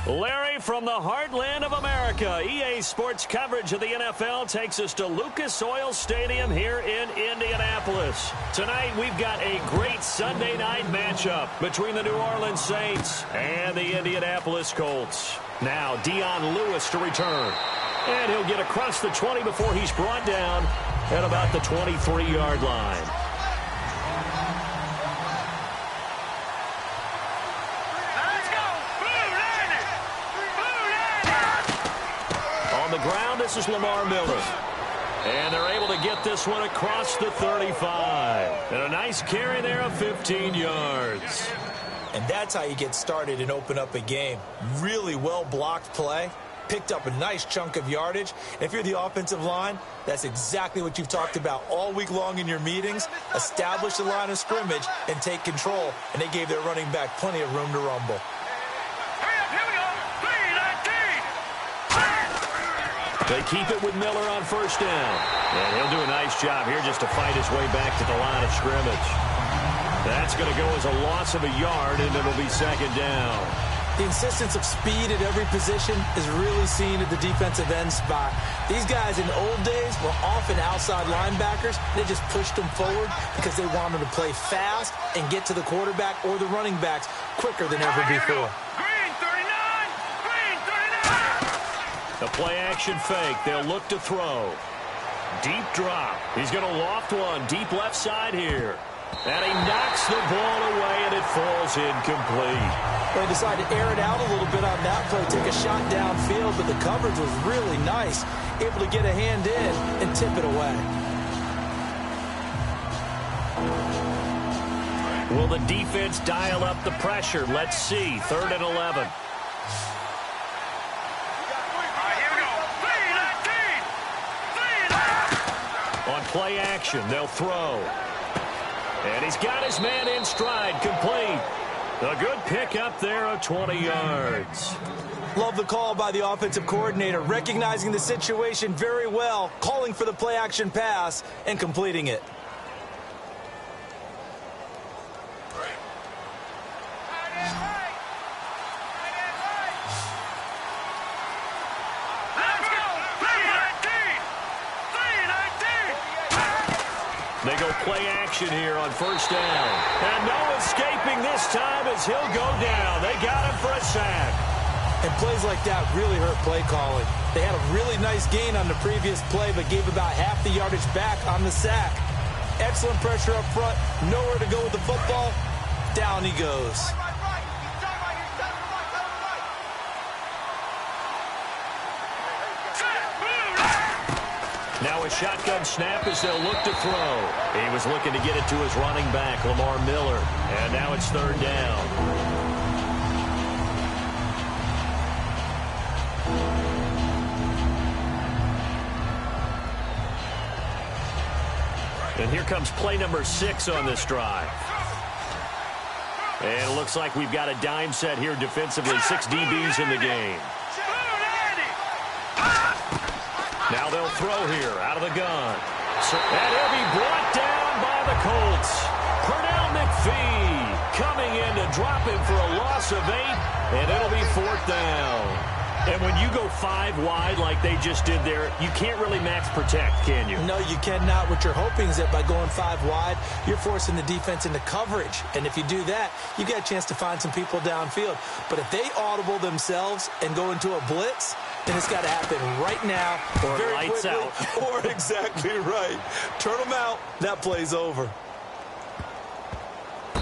Larry, from the heartland of America, EA Sports coverage of the NFL takes us to Lucas Oil Stadium here in Indianapolis. Tonight, we've got a great Sunday night matchup between the New Orleans Saints and the Indianapolis Colts. Now, Dion Lewis to return. And he'll get across the 20 before he's brought down at about the 23-yard line. On the ground, this is Lamar Miller. And they're able to get this one across the 35. And a nice carry there of 15 yards. And that's how you get started and open up a game. Really well-blocked play. Picked up a nice chunk of yardage. If you're the offensive line, that's exactly what you've talked about all week long in your meetings. Establish the line of scrimmage and take control. And they gave their running back plenty of room to rumble. They keep it with Miller on first down. And he'll do a nice job here just to fight his way back to the line of scrimmage. That's going to go as a loss of a yard, and it'll be second down. The insistence of speed at every position is really seen at the defensive end spot. These guys in the old days were often outside linebackers. They just pushed them forward because they wanted to play fast and get to the quarterback or the running backs quicker than ever before. The play-action fake. They'll look to throw. Deep drop. He's going to loft one. Deep left side here. And he knocks the ball away, and it falls incomplete. They decided to air it out a little bit on that play, take a shot downfield, but the coverage was really nice. Able to get a hand in and tip it away. Will the defense dial up the pressure? Let's see. 3rd and 11. On play action, they'll throw. And he's got his man in stride, complete. A good pickup there of 20 yards. Love the call by the offensive coordinator, recognizing the situation very well, calling for the play action pass and completing it. They go play action here on first down. And no escaping this time as he'll go down. They got him for a sack. And plays like that really hurt play calling. They had a really nice gain on the previous play, but gave about half the yardage back on the sack. Excellent pressure up front. Nowhere to go with the football. Down he goes. Now a shotgun snap as they'll look to throw. He was looking to get it to his running back, Lamar Miller. And now it's 3rd down. And here comes play number 6 on this drive. And it looks like we've got a dime set here defensively. 6 DBs in the game. Now they'll throw here out of the gun. And he'll be brought down by the Colts. Pernell McPhee coming in to drop him for a loss of 8, and it'll be 4th down. And when you go 5 wide like they just did there, you can't really max protect, can you? No, you cannot. What you're hoping is that by going 5 wide, you're forcing the defense into coverage. And if you do that, you get a chance to find some people downfield. But if they audible themselves and go into a blitz, then it's got to happen right now. Or very lights quickly, out. Or exactly right. Turn them out. That play's over.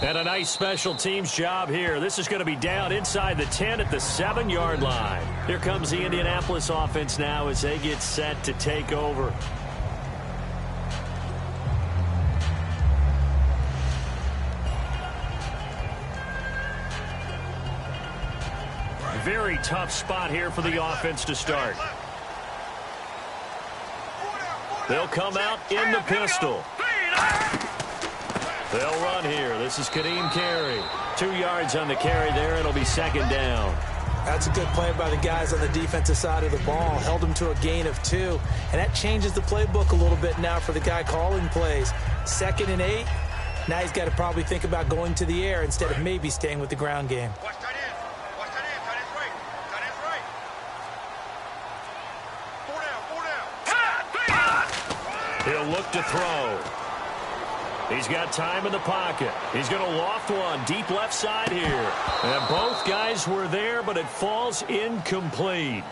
And a nice special teams job here. This is going to be down inside the 10 at the 7-yard line. Here comes the Indianapolis offense now as they get set to take over. Very tough spot here for the offense to start. They'll come out in the pistol. They'll run here. This is Kadeem Carey. 2 yards on the carry there. It'll be 2nd down. That's a good play by the guys on the defensive side of the ball. Held them to a gain of 2. And that changes the playbook a little bit now for the guy calling plays. 2nd and 8. Now he's got to probably think about going to the air instead of maybe staying with the ground game. He'll look to throw. He's got time in the pocket. He's going to loft one deep left side here. And both guys were there, but it falls incomplete.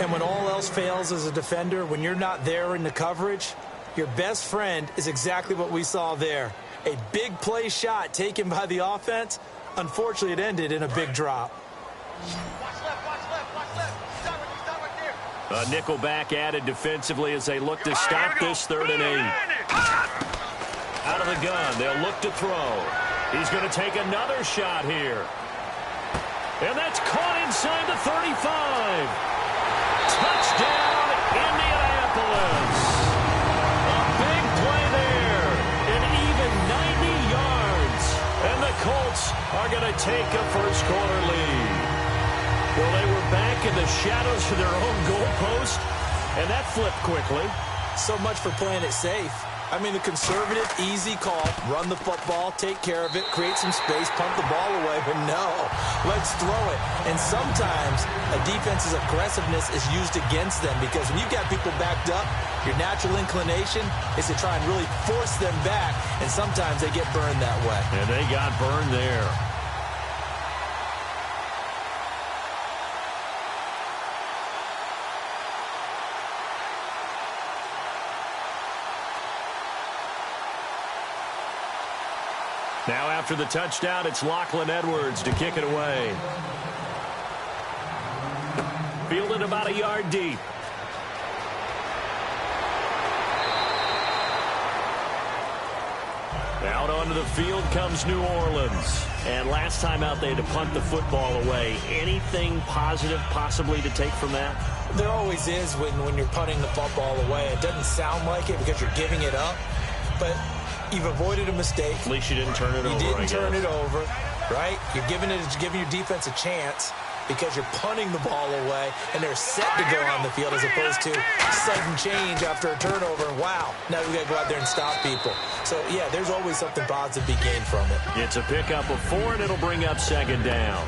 And when all else fails as a defender, when you're not there in the coverage, your best friend is exactly what we saw there. A big play shot taken by the offense. Unfortunately, it ended in a big drop. A nickelback added defensively as they look to stop this 3rd and 8. Out of the gun, they'll look to throw. He's going to take another shot here. And that's caught inside the 35. Touchdown, Indianapolis. A big play there. An even 90 yards. And the Colts are going to take a first-quarter lead. Well, they were back in the shadows of their own goalpost, and that flipped quickly. So much for playing it safe. I mean, the conservative, easy call, run the football, take care of it, create some space, pump the ball away, but no, let's throw it. And sometimes a defense's aggressiveness is used against them because when you've got people backed up, your natural inclination is to try and really force them back, and sometimes they get burned that way. And they got burned there. Now after the touchdown, it's Lachlan Edwards to kick it away. Fielded about a yard deep. Out onto the field comes New Orleans. And last time out, they had to punt the football away. Anything positive possibly to take from that? There always is when you're punting the football away. It doesn't sound like it because you're giving it up, but you've avoided a mistake. At least you didn't turn it over. You didn't turn it over, right? You're giving your defense a chance because you're punting the ball away, and they're set to go on the field as opposed to sudden change after a turnover. Wow, now we got to go out there and stop people. So, yeah, there's always something positive to be gained from it. It's a pickup of 4, and it'll bring up 2nd down.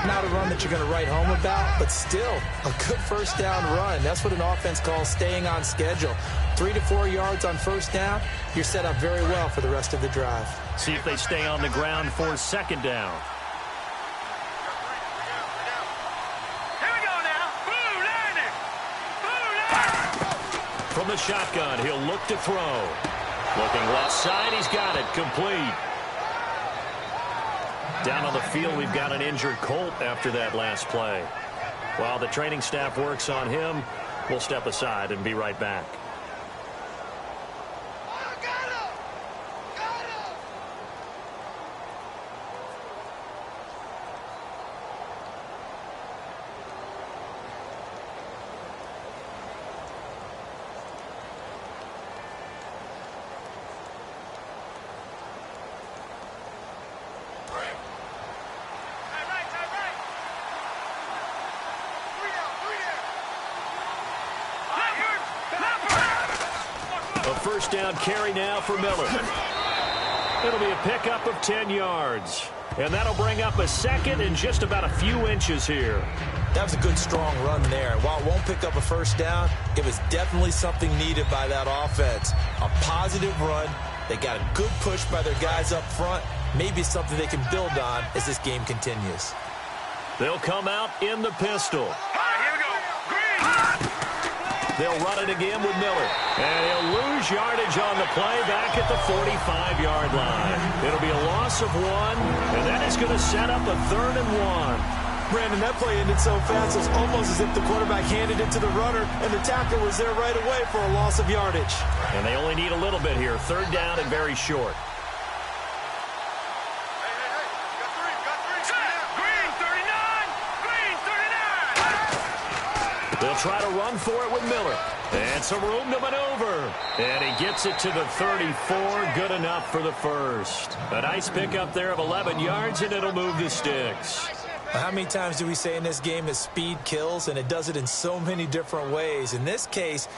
Not a run that you're going to write home about, but still a good first down run. That's what an offense calls staying on schedule. 3 to 4 yards on first down, you're set up very well for the rest of the drive. See if they stay on the ground for 2nd down. Here we go now. Boo, Lerner. Boo, Lerner. From the shotgun, he'll look to throw. Looking left side, he's got it. Complete. Down on the field, we've got an injured Colt after that last play. While the training staff works on him, we'll step aside and be right back. First down carry now for Miller. It'll be a pickup of 10 yards. And that'll bring up a 2nd and just about a few inches here. That was a good, strong run there. While it won't pick up a first down, it was definitely something needed by that offense. A positive run. They got a good push by their guys up front. Maybe something they can build on as this game continues. They'll come out in the pistol. All right, here we go. Green. They'll run it again with Miller. And he'll lose yardage on the play back at the 45-yard line. It'll be a loss of 1, and that is going to set up a 3rd and 1. Brandon, that play ended so fast, it's almost as if the quarterback handed it to the runner, and the tackle was there right away for a loss of yardage. And they only need a little bit here. 3rd down and very short. They'll try to run for it with Miller. And some room to maneuver. And he gets it to the 34. Good enough for the first. A nice pickup there of 11 yards, and it'll move the sticks. How many times do we say in this game that speed kills, and it does it in so many different ways? In this case,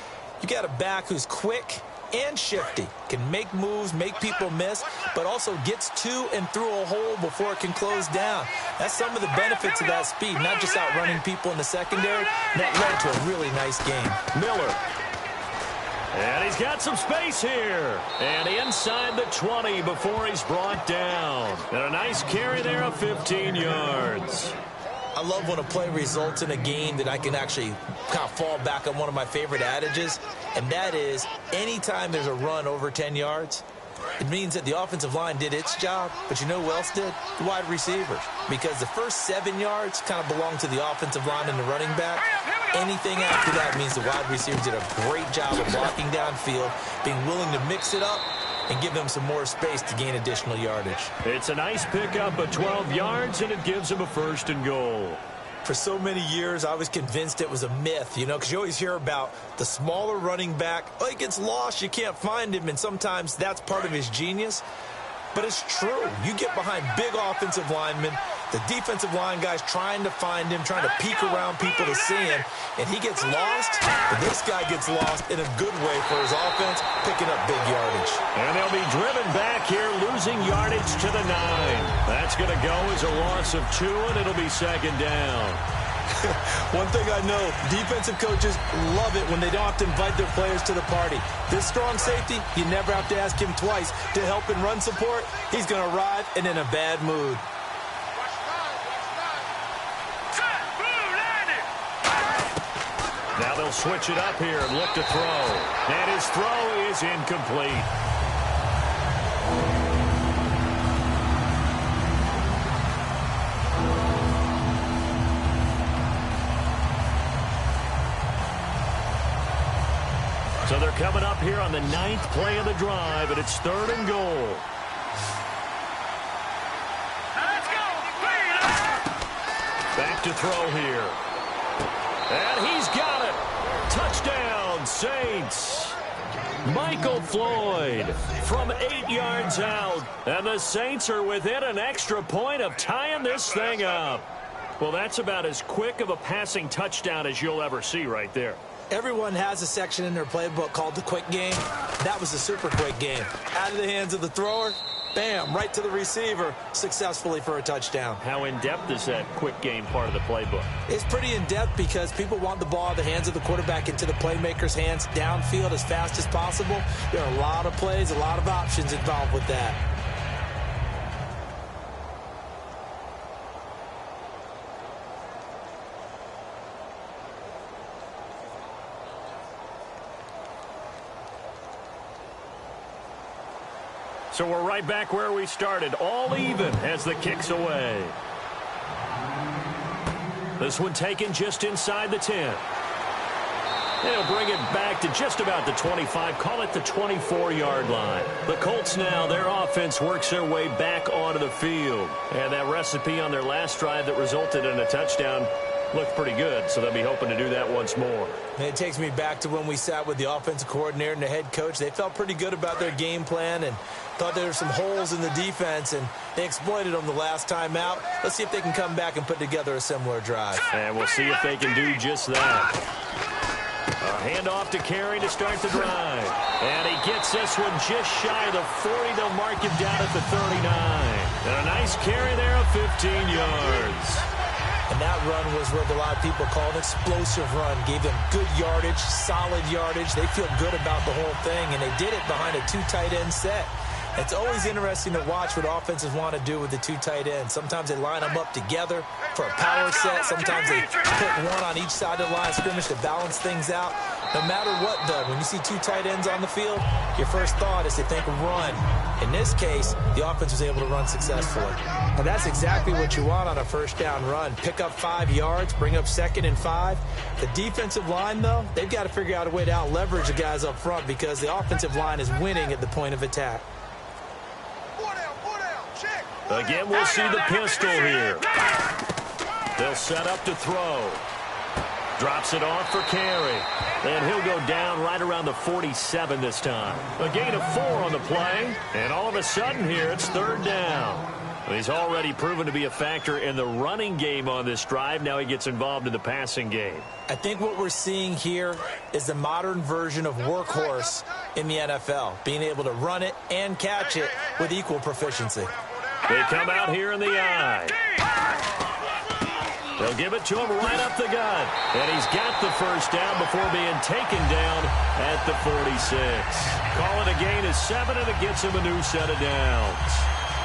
you got a back who's quick and shifty, can make moves, make people miss, but also gets to and through a hole before it can close down. That's some of the benefits of that speed, not just outrunning people in the secondary. That led to a really nice game. Miller. And he's got some space here. And inside the 20 before he's brought down. And a nice carry there of 15 yards. I love when a play results in a game that I can actually kind of fall back on one of my favorite adages, and that is anytime there's a run over 10 yards, it means that the offensive line did its job, but you know who else did? The wide receivers. Because the first 7 yards kind of belong to the offensive line and the running back. Anything after that means the wide receivers did a great job of blocking downfield, being willing to mix it up, and give them some more space to gain additional yardage. It's a nice pickup of 12 yards, and it gives him a 1st and goal. For so many years, I was convinced it was a myth, you know, because you always hear about the smaller running back. Oh, he gets lost, you can't find him, and sometimes that's part of his genius. But it's true. You get behind big offensive linemen, the defensive line guys trying to find him, trying to peek around people to see him, and he gets lost, but this guy gets lost in a good way for his offense, picking up big yardage. And they'll be driven back here, losing yardage to the 9. That's going to go as a loss of 2, and it'll be 2nd down. One thing I know, defensive coaches love it when they don't have to invite their players to the party. This strong safety, you never have to ask him twice to help in run support. He's going to arrive and in a bad mood. Now they'll switch it up here and look to throw. And his throw is incomplete. So they're coming up here on the 9th play of the drive, and it's 3rd and goal. Let's go. Back to throw here. And he's got it. Touchdown, Saints. Michael Floyd from 8 yards out. And the Saints are within an extra point of tying this thing up. Well, that's about as quick of a passing touchdown as you'll ever see right there. Everyone has a section in their playbook called the quick game. That was a super quick game. Out of the hands of the thrower, bam, right to the receiver, successfully for a touchdown. How in-depth is that quick game part of the playbook? It's pretty in-depth because people want the ball out of the hands of the quarterback into the playmaker's hands downfield as fast as possible. There are a lot of plays, a lot of options involved with that. So we're right back where we started, all even as the kick's away. This one taken just inside the 10. They'll bring it back to just about the 25, call it the 24-yard line. The Colts now, their offense works their way back onto the field. And that recipe on their last drive that resulted in a touchdown looked pretty good, so they'll be hoping to do that once more. And it takes me back to when we sat with the offensive coordinator and the head coach. They felt pretty good about their game plan and thought there were some holes in the defense, and they exploited them the last time out. Let's see if they can come back and put together a similar drive. And we'll see if they can do just that. A handoff to Carey to start the drive. And he gets this one just shy of the 40. They'll mark him down at the 39. And a nice carry there of 15 yards. And that run was what a lot of people call an explosive run. Gave them good yardage, solid yardage. They feel good about the whole thing, and they did it behind a 2 tight end set. It's always interesting to watch what offenses want to do with the 2 tight ends. Sometimes they line them up together for a power set. Sometimes they put one on each side of the line of scrimmage to balance things out. No matter what, though, when you see 2 tight ends on the field, your first thought is to think run. In this case, the offense was able to run successfully. And that's exactly what you want on a first down run. Pick up 5 yards, bring up 2nd and 5. The defensive line, though, they've got to figure out a way to out-leverage the guys up front because the offensive line is winning at the point of attack. Again, we'll see the pistol here. They'll set up to throw. Drops it off for Carey. And he'll go down right around the 47 this time. A gain of 4 on the play. And all of a sudden here, it's 3rd down. He's already proven to be a factor in the running game on this drive. Now he gets involved in the passing game. I think what we're seeing here is the modern version of workhorse in the NFL. Being able to run it and catch it with equal proficiency. They come out here in the I. They'll give it to him right up the gut. And he's got the first down before being taken down at the 46. Call it a gain of 7, and it gets him a new set of downs.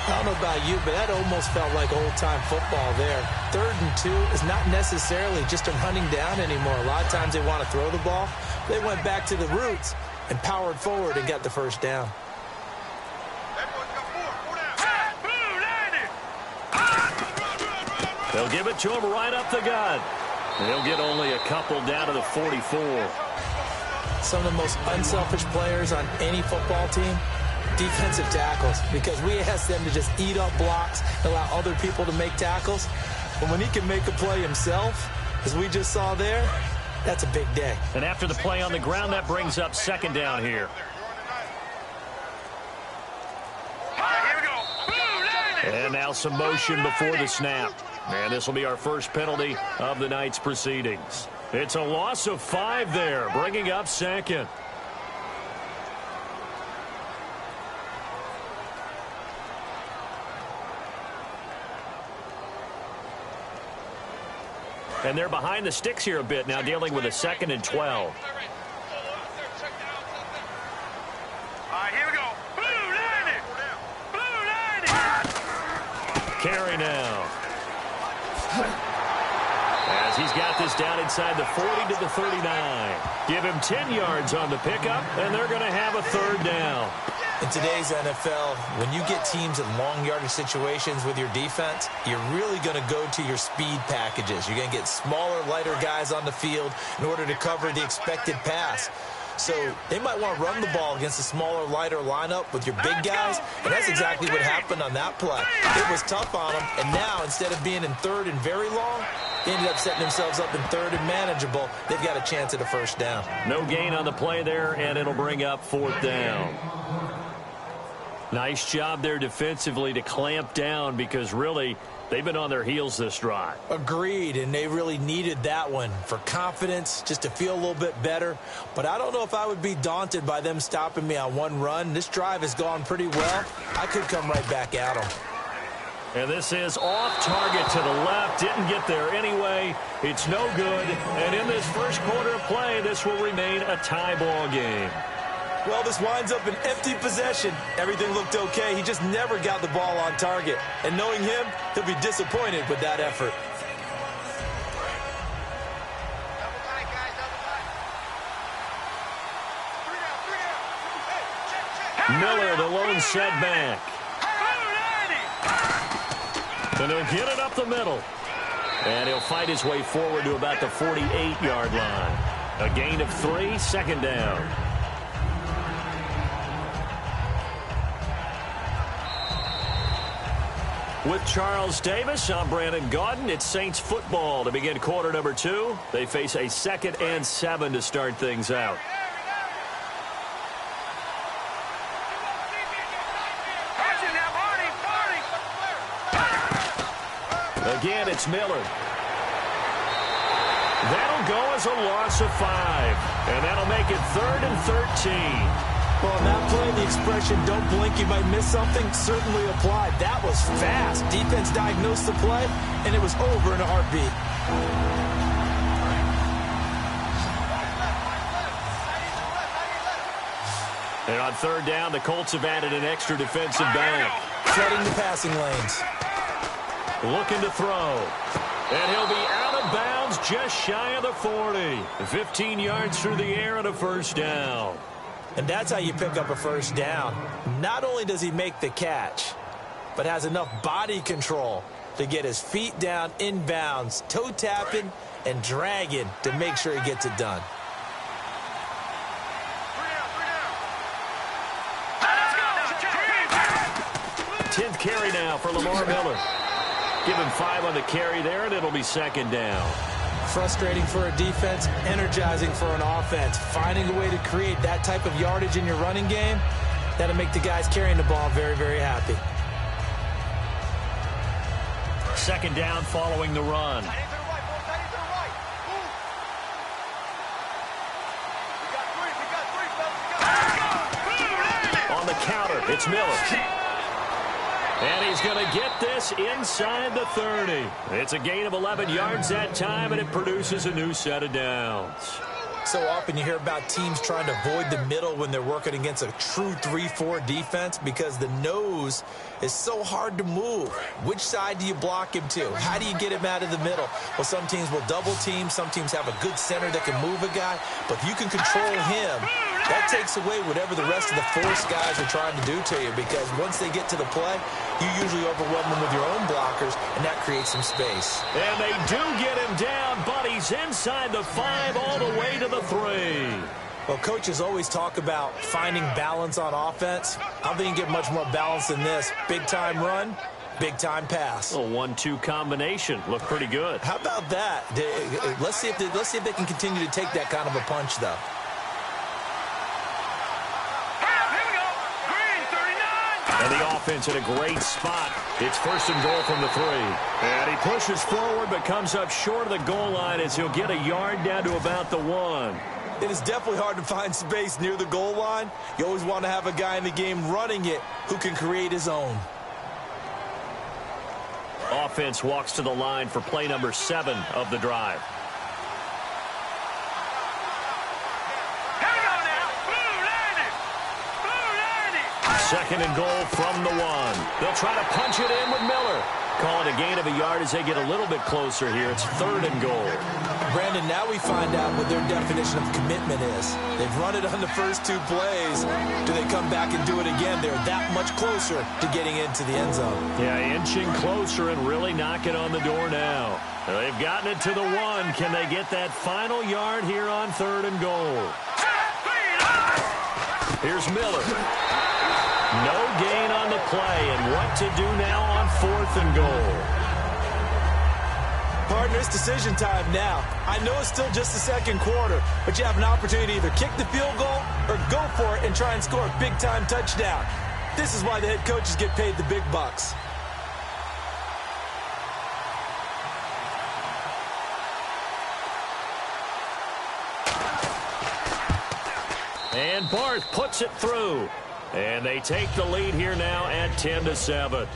I don't know about you, but that almost felt like old-time football there. 3rd and 2 is not necessarily just a running down anymore. A lot of times they want to throw the ball. They went back to the roots and powered forward and got the first down. They'll give it to him right up the gut. And he'll get only a couple down to the 44. Some of the most unselfish players on any football team, defensive tackles, because we ask them to just eat up blocks, allow other people to make tackles. But when he can make a play himself, as we just saw there, that's a big day. And after the play on the ground, that brings up 2nd down here. And now some motion before the snap. And this will be our first penalty of the night's proceedings. It's a loss of 5 there, bringing up 2nd. And they're behind the sticks here a bit now, dealing with a 2nd and 12. All right, here we go. Blue line. Blue line. Carry now. As he's got this down inside the 40 to the 39. Give him 10 yards on the pickup, and they're going to have a 3rd down. In today's NFL, when you get teams in long yardage situations with your defense, you're really going to go to your speed packages. You're going to get smaller, lighter guys on the field in order to cover the expected pass. So they might want to run the ball against a smaller, lighter lineup with your big guys, and that's exactly what happened on that play. It was tough on them, and now instead of being in 3rd and very long, they ended up setting themselves up in 3rd and manageable. They've got a chance at a first down. No gain on the play there, and it'll bring up 4th down. Nice job there defensively to clamp down, because really they've been on their heels this drive. Agreed, and they really needed that one for confidence, just to feel a little bit better. But I don't know if I would be daunted by them stopping me on one run. This drive has gone pretty well. I could come right back at them. And this is off target to the left. Didn't get there anyway. It's no good. And in this first quarter of play, this will remain a tie ball game. Well, this winds up an empty possession. Everything looked okay. He just never got the ball on target. And knowing him, he'll be disappointed with that effort. Miller, the lone setback. And he'll get it up the middle. And he'll fight his way forward to about the 48-yard line. A gain of 3, 2nd down. With Charles Davis, I'm Brandon Gaudin. It's Saints football to begin quarter number 2. They face a 2nd and 7 to start things out. Again, it's Miller. That'll go as a loss of 5. And that'll make it 3rd and 13. Well, on that play, the expression, don't blink, you might miss something, certainly applied. That was fast. Defense diagnosed the play, and it was over in a heartbeat. And on 3rd down, the Colts have added an extra defensive back. Flooding the passing lanes. Looking to throw. And he'll be out of bounds just shy of the 40. 15 yards through the air and a first down. And that's how you pick up a first down. Not only does he make the catch, but has enough body control to get his feet down inbounds, toe tapping and dragging to make sure he gets it done. Tenth carry now for Lamar Miller. Give him 5 on the carry there, and it'll be 2nd down. Frustrating for a defense, energizing for an offense. Finding a way to create that type of yardage in your running game, that'll make the guys carrying the ball very, very happy. 2nd down following the run. On the counter, it's Miller. And he's going to get this inside the 30. It's a gain of 11 yards that time, and it produces a new set of downs. So often you hear about teams trying to avoid the middle when they're working against a true 3-4 defense because the nose is so hard to move. Which side do you block him to? How do you get him out of the middle? Well, some teams will double team. Some teams have a good center that can move a guy. But if you can control him, that takes away whatever the rest of the force guys are trying to do to you, because once they get to the play, you usually overwhelm them with your own blockers, and that creates some space. And they do get him down, but he's inside the 5 all the way to the 3. Well, coaches always talk about finding balance on offense. I don't think you get much more balance than this. Big-time run, big-time pass. A 1-2 combination. Looked pretty good. How about that? Let's see if they can continue to take that kind of a punch, though. And the offense in a great spot. It's first and goal from the 3. And he pushes forward but comes up short of the goal line as he'll get a yard down to about the 1. It is definitely hard to find space near the goal line. You always want to have a guy in the game running it who can create his own. Offense walks to the line for play number 7 of the drive. Second and goal from the 1. They'll try to punch it in with Miller. Call it a gain of a yard as they get a little bit closer here. It's third and goal. Brandon, now we find out what their definition of commitment is. They've run it on the first 2 plays. Do they come back and do it again? They're that much closer to getting into the end zone. Yeah, inching closer and really knocking on the door now. They've gotten it to the 1. Can they get that final yard here on third and goal? Here's Miller. No gain on the play, and what to do now on fourth and goal. Partner, it's decision time now. I know it's still just the second quarter, but you have an opportunity to either kick the field goal or go for it and try and score a big-time touchdown. This is why the head coaches get paid the big bucks. And Barth puts it through. And they take the lead here now at 10-7.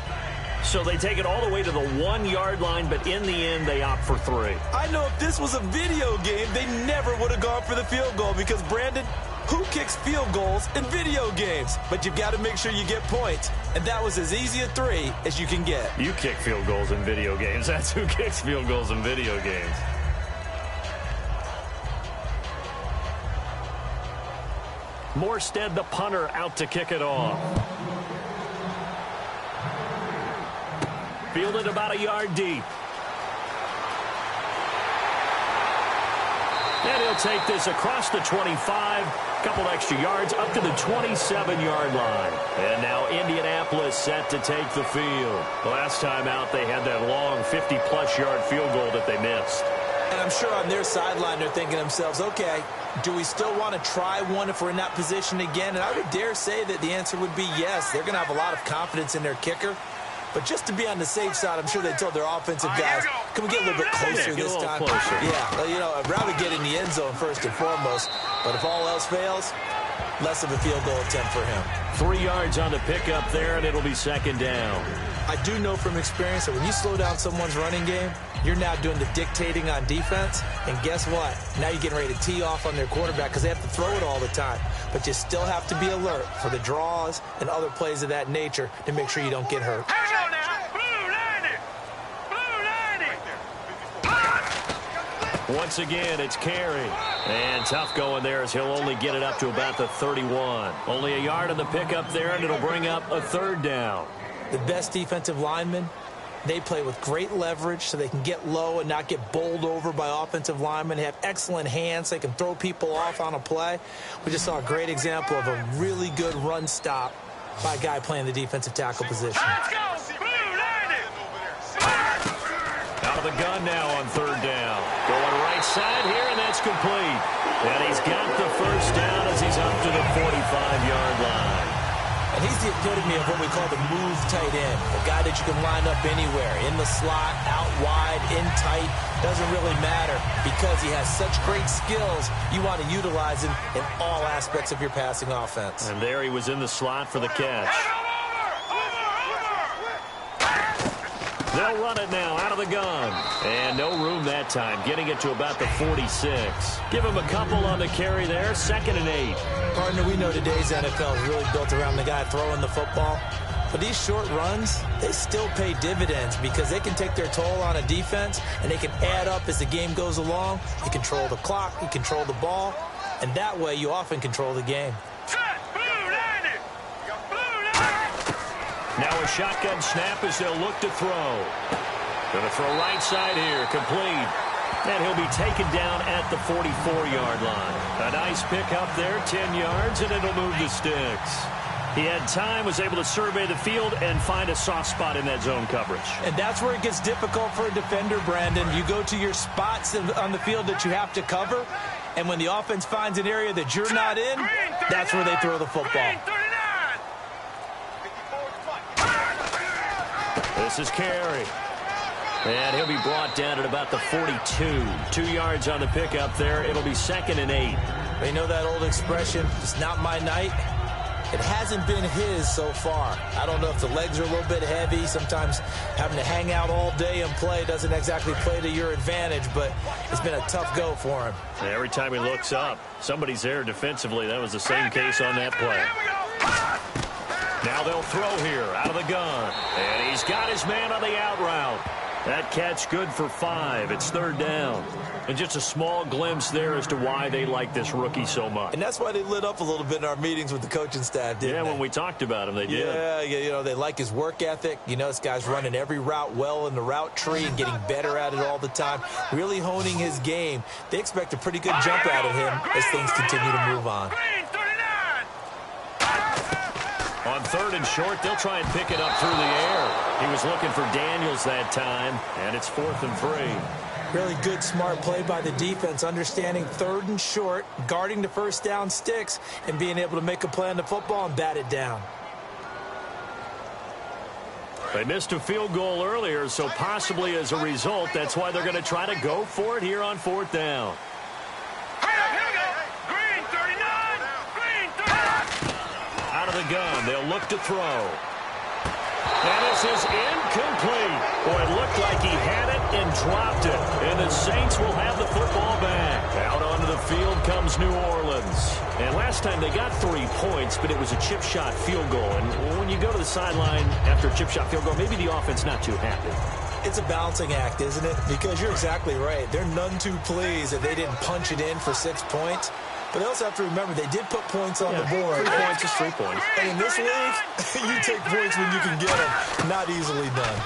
So they take it all the way to the 1-yard line, but in the end, they opt for 3. I know if this was a video game, they never would have gone for the field goal because, Brandon, who kicks field goals in video games? But you've got to make sure you get points. And that was as easy a 3 as you can get. You kick field goals in video games. That's who kicks field goals in video games. Morstead, the punter, out to kick it off. Fielded about a yard deep. And he'll take this across the 25, a couple extra yards up to the 27-yard line. And now Indianapolis set to take the field. Last time out, they had that long 50-plus yard field goal that they missed. And I'm sure on their sideline, they're thinking to themselves, okay, do we still want to try one if we're in that position again? And I would dare say that the answer would be yes. They're going to have a lot of confidence in their kicker. But just to be on the safe side, I'm sure they told their offensive guys, can we get a little bit closer this time? Yeah, you know, I'd rather get in the end zone first and foremost. But if all else fails, less of a field goal attempt for him. 3 yards on the pickup there, and it'll be second down. I do know from experience that when you slow down someone's running game, you're now doing the dictating on defense. And guess what? Now you're getting ready to tee off on their quarterback because they have to throw it all the time. But you still have to be alert for the draws and other plays of that nature to make sure you don't get hurt. Once again, it's Carey. And tough going there as he'll only get it up to about the 31. Only a yard on the pickup there, and it'll bring up a third down. The best defensive linemen, they play with great leverage so they can get low and not get bowled over by offensive linemen. They have excellent hands. They can throw people off on a play. We just saw a great example of a really good run stop by a guy playing the defensive tackle position. Out of the gun now on third down. Going right side here, and that's complete. And he's got the first down as he's up to the 45-yard line. And he's the epitome of what we call the move tight end. A guy that you can line up anywhere, in the slot, out wide, in tight. Doesn't really matter because he has such great skills. You want to utilize him in all aspects of your passing offense. And there he was in the slot for the catch. They'll run it now out of the gun. And no room that time, getting it to about the 46. Give him a couple on the carry there, 2nd and 8. Partner, we know today's NFL is really built around the guy throwing the football. But these short runs, they still pay dividends because they can take their toll on a defense and they can add up as the game goes along. You control the clock, you control the ball, and that way you often control the game. Now a shotgun snap as they'll look to throw. Going to throw right side here, complete. And he'll be taken down at the 44-yard line. A nice pick up there, 10 yards, and it'll move the sticks. He had time, was able to survey the field and find a soft spot in that zone coverage. And that's where it gets difficult for a defender, Brandon. You go to your spots on the field that you have to cover, and when the offense finds an area that you're not in, that's where they throw the football. This is Carey. And he'll be brought down at about the 42. 2 yards on the pickup there. It'll be 2nd and 8. You know that old expression, it's not my night? It hasn't been his so far. I don't know if the legs are a little bit heavy. Sometimes having to hang out all day and play doesn't exactly play to your advantage, but it's been a tough go for him. And every time he looks up, somebody's there defensively. That was the same case on that play. Now they'll throw here out of the gun. And he's got his man on the out route. That catch good for 5. It's 3rd down. And just a small glimpse there as to why they like this rookie so much. And that's why they lit up a little bit in our meetings with the coaching staff, didn't they? Yeah, when we talked about him, they did. Yeah, you know, they like his work ethic. You know, this guy's running every route well in the route tree and getting better at it all the time, really honing his game. They expect a pretty good jump out of him as things continue to move on. On 3rd and short, they'll try and pick it up through the air. He was looking for Daniels that time, and it's 4th and 3. Really good, smart play by the defense, understanding 3rd and short, guarding the first down sticks, and being able to make a play on the football and bat it down. They missed a field goal earlier, so possibly as a result, that's why they're going to try to go for it here on 4th down. Out of the gun, they'll look to throw. And this is incomplete. Boy, it looked like he had it and dropped it. And the Saints will have the football back. Out onto the field comes New Orleans. And last time they got 3 points, but it was a chip shot field goal. And when you go to the sideline after a chip shot field goal, maybe the offense not too happy. It's a balancing act, isn't it? Because you're exactly right. They're none too pleased that they didn't punch it in for 6 points. But they also have to remember they did put points on the board. 3 points is 3 points. And in this league, you take points when you can get them. Not easily done.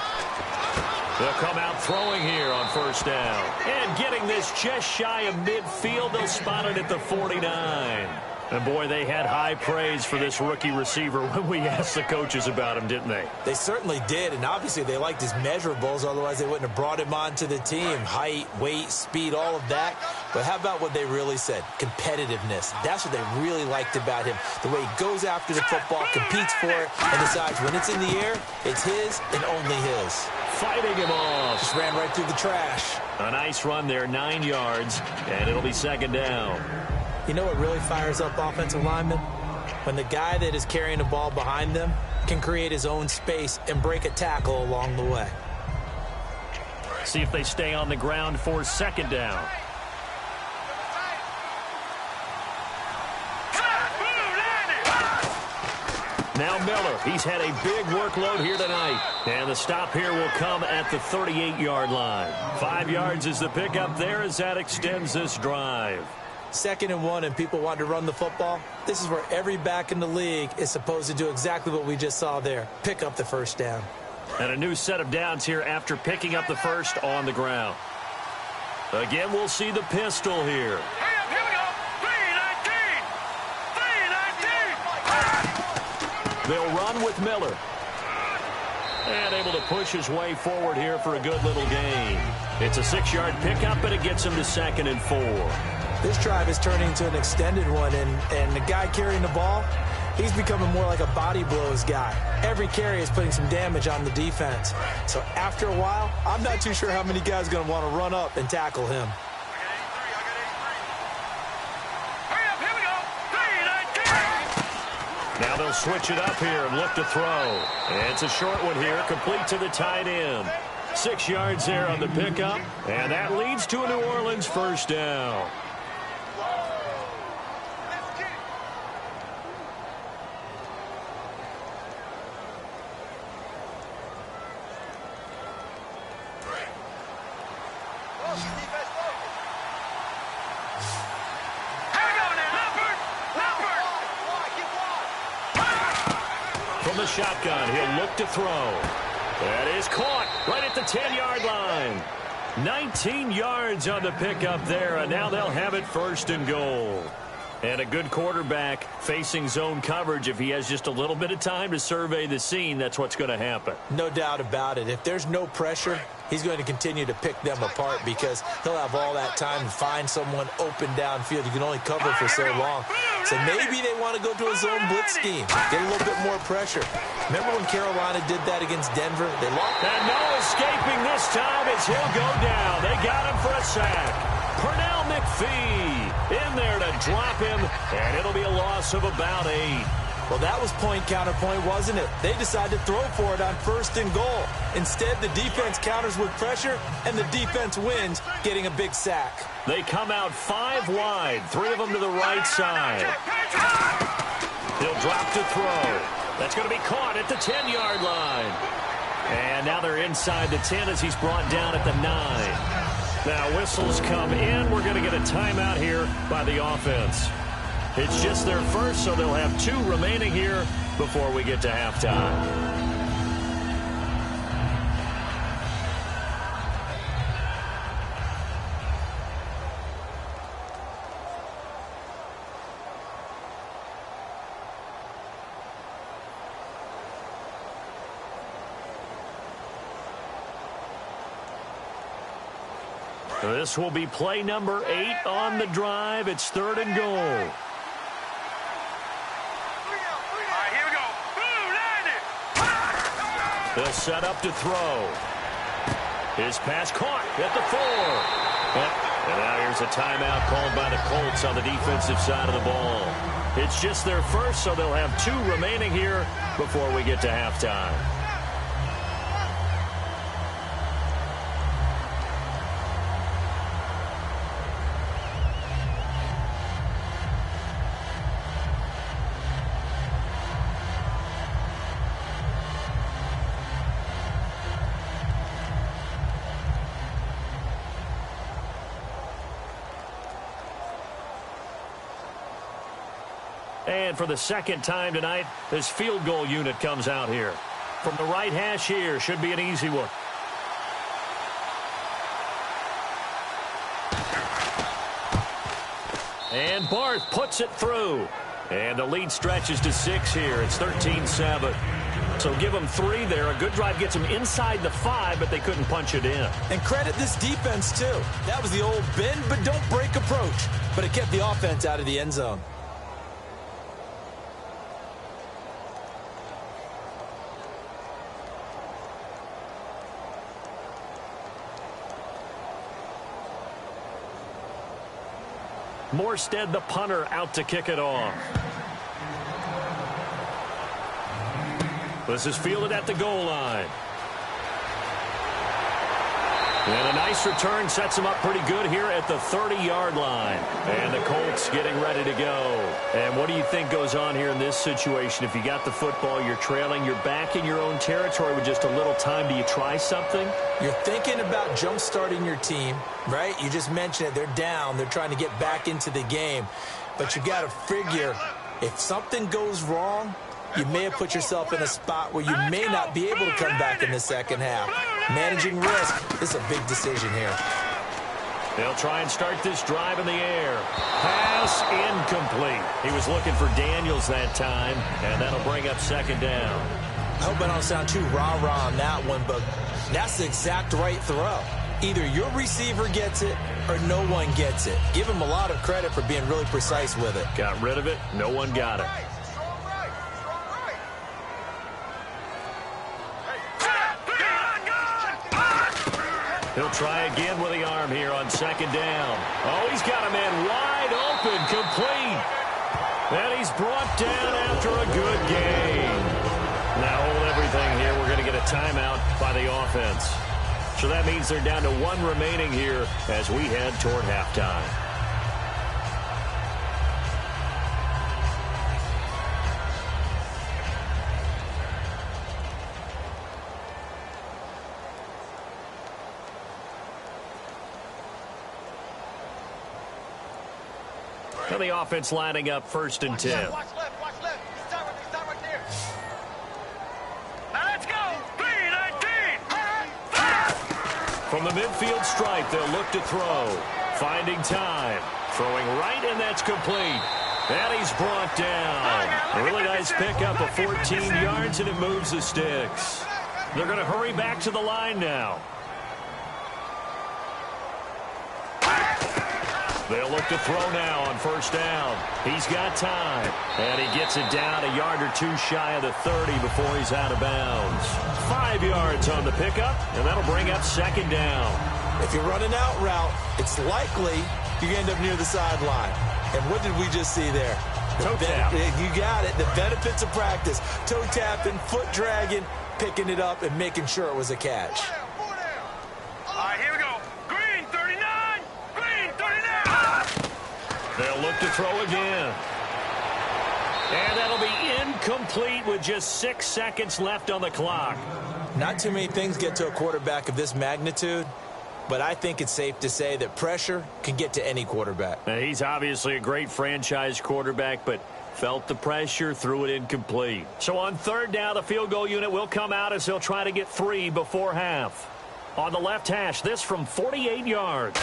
They'll come out throwing here on 1st down. And getting this just shy of midfield, they'll spot it at the 49. And, boy, they had high praise for this rookie receiver when we asked the coaches about him, didn't they? They certainly did, and obviously they liked his measurables. Otherwise, they wouldn't have brought him onto the team. Height, weight, speed, all of that. But how about what they really said? Competitiveness. That's what they really liked about him. The way he goes after the football, competes for it, and decides when it's in the air, it's his and only his. Fighting him off. Just ran right through the trash. A nice run there, 9 yards, and it'll be 2nd down. You know what really fires up offensive linemen? When the guy that is carrying the ball behind them can create his own space and break a tackle along the way. See if they stay on the ground for 2nd down. Now Miller, he's had a big workload here tonight. And the stop here will come at the 38-yard line. 5 yards is the pickup there as that extends this drive. 2nd and 1 and people want to run the football. This is where every back in the league is supposed to do exactly what we just saw there. Pick up the 1st down. And a new set of downs here after picking up the 1st on the ground. Again, we'll see the pistol here. Here we go. 3-19. They'll run with Miller. And able to push his way forward here for a good little gain. It's a 6-yard pickup, and it gets him to 2nd and 4. This drive is turning into an extended one, and the guy carrying the ball, he's becoming more like a body blows guy. Every carry is putting some damage on the defense. So after a while, I'm not too sure how many guys are going to want to run up and tackle him. Here we go. 3-19. Now they'll switch it up here and look to throw. And it's a short one here, complete to the tight end. 6 yards there on the pickup, and that leads to a New Orleans first down. From the shotgun, he'll look to throw. That is caught right at the 10-yard line. 19 yards on the pickup there, and now they'll have it first and goal. And a good quarterback facing zone coverage. If he has just a little bit of time to survey the scene, that's what's going to happen. No doubt about it. If there's no pressure, he's going to continue to pick them apart because he'll have all that time to find someone open downfield. You can only cover for so long. So maybe they want to go to a zone blitz scheme, get a little bit more pressure. Remember when Carolina did that against Denver? They lost. And no escaping this time as he'll go down. They got him for a sack. Pernell McPhee in there to drop him, and it'll be a loss of about 8. Well, that was point counterpoint, wasn't it? They decided to throw for it on first and goal. Instead, the defense counters with pressure, and the defense wins, getting a big sack. They come out 5 wide, 3 of them to the right side. He'll drop to throw. That's going to be caught at the 10-yard line. And now they're inside the 10 as he's brought down at the 9. Now whistles come in. We're going to get a timeout here by the offense. It's just their first, so they'll have 2 remaining here before we get to halftime. This will be play number 8 on the drive. It's 3rd and goal. All right, here we go. They'll set up to throw. His pass caught at the 4. And now here's a timeout called by the Colts on the defensive side of the ball. It's just their first, so they'll have 2 remaining here before we get to halftime. And for the second time tonight, this field goal unit comes out here. From the right hash here, should be an easy one. And Barth puts it through. And the lead stretches to 6 here. It's 13-7. So give them 3 there. A good drive gets them inside the 5, but they couldn't punch it in. And credit this defense, too. That was the old bend but don't break approach. But it kept the offense out of the end zone. Morstead, the punter, out to kick it off. This is fielded at the goal line. And a nice return sets him up pretty good here at the 30-yard line. And the Colts getting ready to go. And what do you think goes on here in this situation? If you got the football, you're trailing, you're back in your own territory with just a little time. Do you try something? You're thinking about jump-starting your team, right? You just mentioned it. They're down. They're trying to get back into the game. But you got to figure, if something goes wrong, you may have put yourself in a spot where you may not be able to come back in the second half. Managing risk is a big decision here. They'll try and start this drive in the air. Pass incomplete. He was looking for Daniels that time, and that'll bring up 2nd down. I hope I don't sound too rah-rah on that one, but that's the exact right throw. Either your receiver gets it or no one gets it. Give him a lot of credit for being really precise with it. Got rid of it. No one got it. He'll try again with the arm here on 2nd down. Oh, he's got a man wide open, complete. And he's brought down after a good game. Now hold everything here. We're going to get a timeout by the offense. So that means they're down to 1 remaining here as we head toward halftime. So the offense lining up 1st and 10. Watch left. Start right there. Now let's go. 3-19. From the midfield stripe, they'll look to throw. Finding time. Throwing right, and that's complete. And he's brought down. A really nice pickup of 14 yards, and it moves the sticks. They're going to hurry back to the line now. They'll look to throw now on 1st down. He's got time. And he gets it down a yard or 2 shy of the 30 before he's out of bounds. 5 yards on the pickup, and that'll bring up 2nd down. If you're running out route, it's likely you end up near the sideline. And what did we just see there? Toe tap. You got it. The benefits of practice. Toe tapping, foot dragging, picking it up, and making sure it was a catch. 4 down. All right, here we go. Green 39. Green 39. They'll look to throw again. And that'll be incomplete with just 6 seconds left on the clock. Not too many things get to a quarterback of this magnitude, but I think it's safe to say that pressure can get to any quarterback. Now, he's obviously a great franchise quarterback, but felt the pressure, threw it incomplete. So on 3rd down, the field goal unit will come out as they'll try to get 3 before half. On the left hash, this from 48 yards.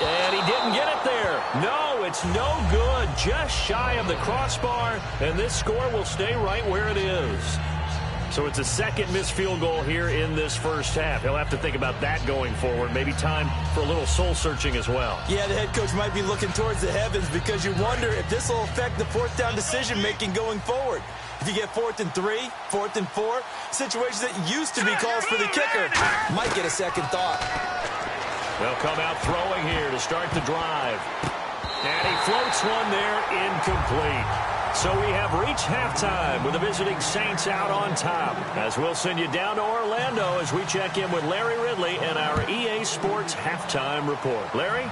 And he didn't get it there. No, it's no good. Just shy of the crossbar, and this score will stay right where it is. So it's a 2nd missed field goal here in this 1st half. He'll have to think about that going forward. Maybe time for a little soul-searching as well. Yeah, the head coach might be looking towards the heavens because you wonder if this will affect the 4th down decision-making going forward. If you get 4th and 3, 4th and 4, situations that used to be calls for the kicker might get a second thought. They'll come out throwing here to start the drive. And he floats one there, incomplete. So we have reached halftime with the visiting Saints out on top. As we'll send you down to Orlando as we check in with Larry Ridley and our EA Sports Halftime Report. Larry,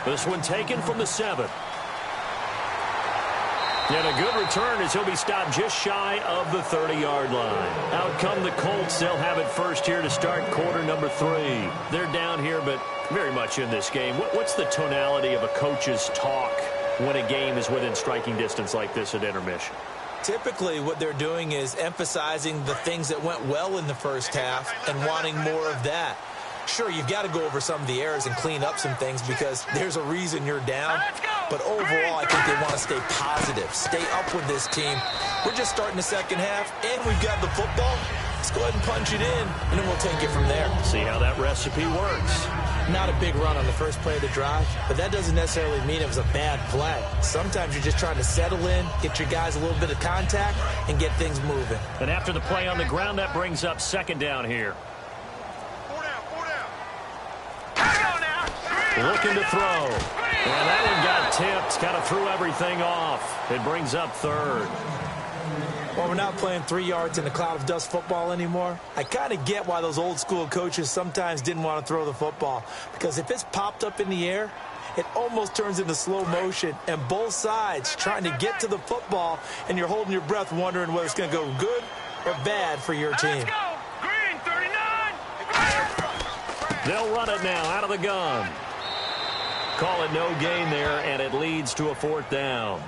this one taken from the 7. And a good return as he'll be stopped just shy of the 30-yard line. Out come the Colts. They'll have it first here to start quarter number 3. They're down here, but very much in this game. What's the tonality of a coach's talk when a game is within striking distance like this at intermission? Typically, what they're doing is emphasizing the things that went well in the 1st half and wanting more of that. Sure, you've got to go over some of the errors and clean up some things because there's a reason you're down. But overall, I think they want to stay positive, stay up with this team. We're just starting the 2nd half, and we've got the football. Let's go ahead and punch it in, and then we'll take it from there. See how that recipe works. Not a big run on the first play of the drive, but that doesn't necessarily mean it was a bad play. Sometimes you're just trying to settle in, get your guys a little bit of contact, and get things moving. And after the play on the ground, that brings up 2nd down here. 4 down. Looking to throw. And that one got tipped, kind of threw everything off. It brings up 3rd. Well, we're not playing 3 yards in a cloud of dust football anymore. I kind of get why those old school coaches sometimes didn't want to throw the football. Because if it's popped up in the air, it almost turns into slow motion. And both sides trying to get to the football, and you're holding your breath wondering whether it's going to go good or bad for your team. Let's go. Green 39. They'll run it now out of the gun. Call it no gain there, and it leads to a 4th down.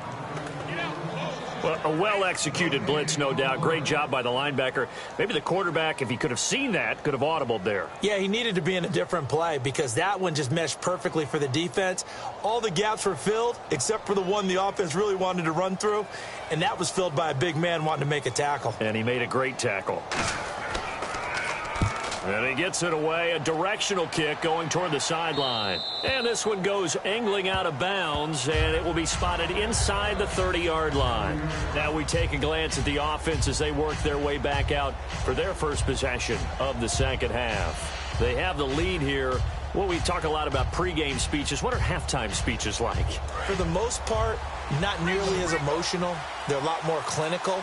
Well, a well-executed blitz, no doubt. Great job by the linebacker. Maybe the quarterback, if he could have seen that, could have audibled there. Yeah, he needed to be in a different play because that one just meshed perfectly for the defense. All the gaps were filled except for the one the offense really wanted to run through, and that was filled by a big man wanting to make a tackle. And he made a great tackle. And he gets it away, a directional kick going toward the sideline. And this one goes angling out of bounds, and it will be spotted inside the 30-yard line. Now we take a glance at the offense as they work their way back out for their first possession of the 2nd half. They have the lead here. Well, we talk a lot about pregame speeches. What are halftime speeches like? For the most part, not nearly as emotional. They're a lot more clinical.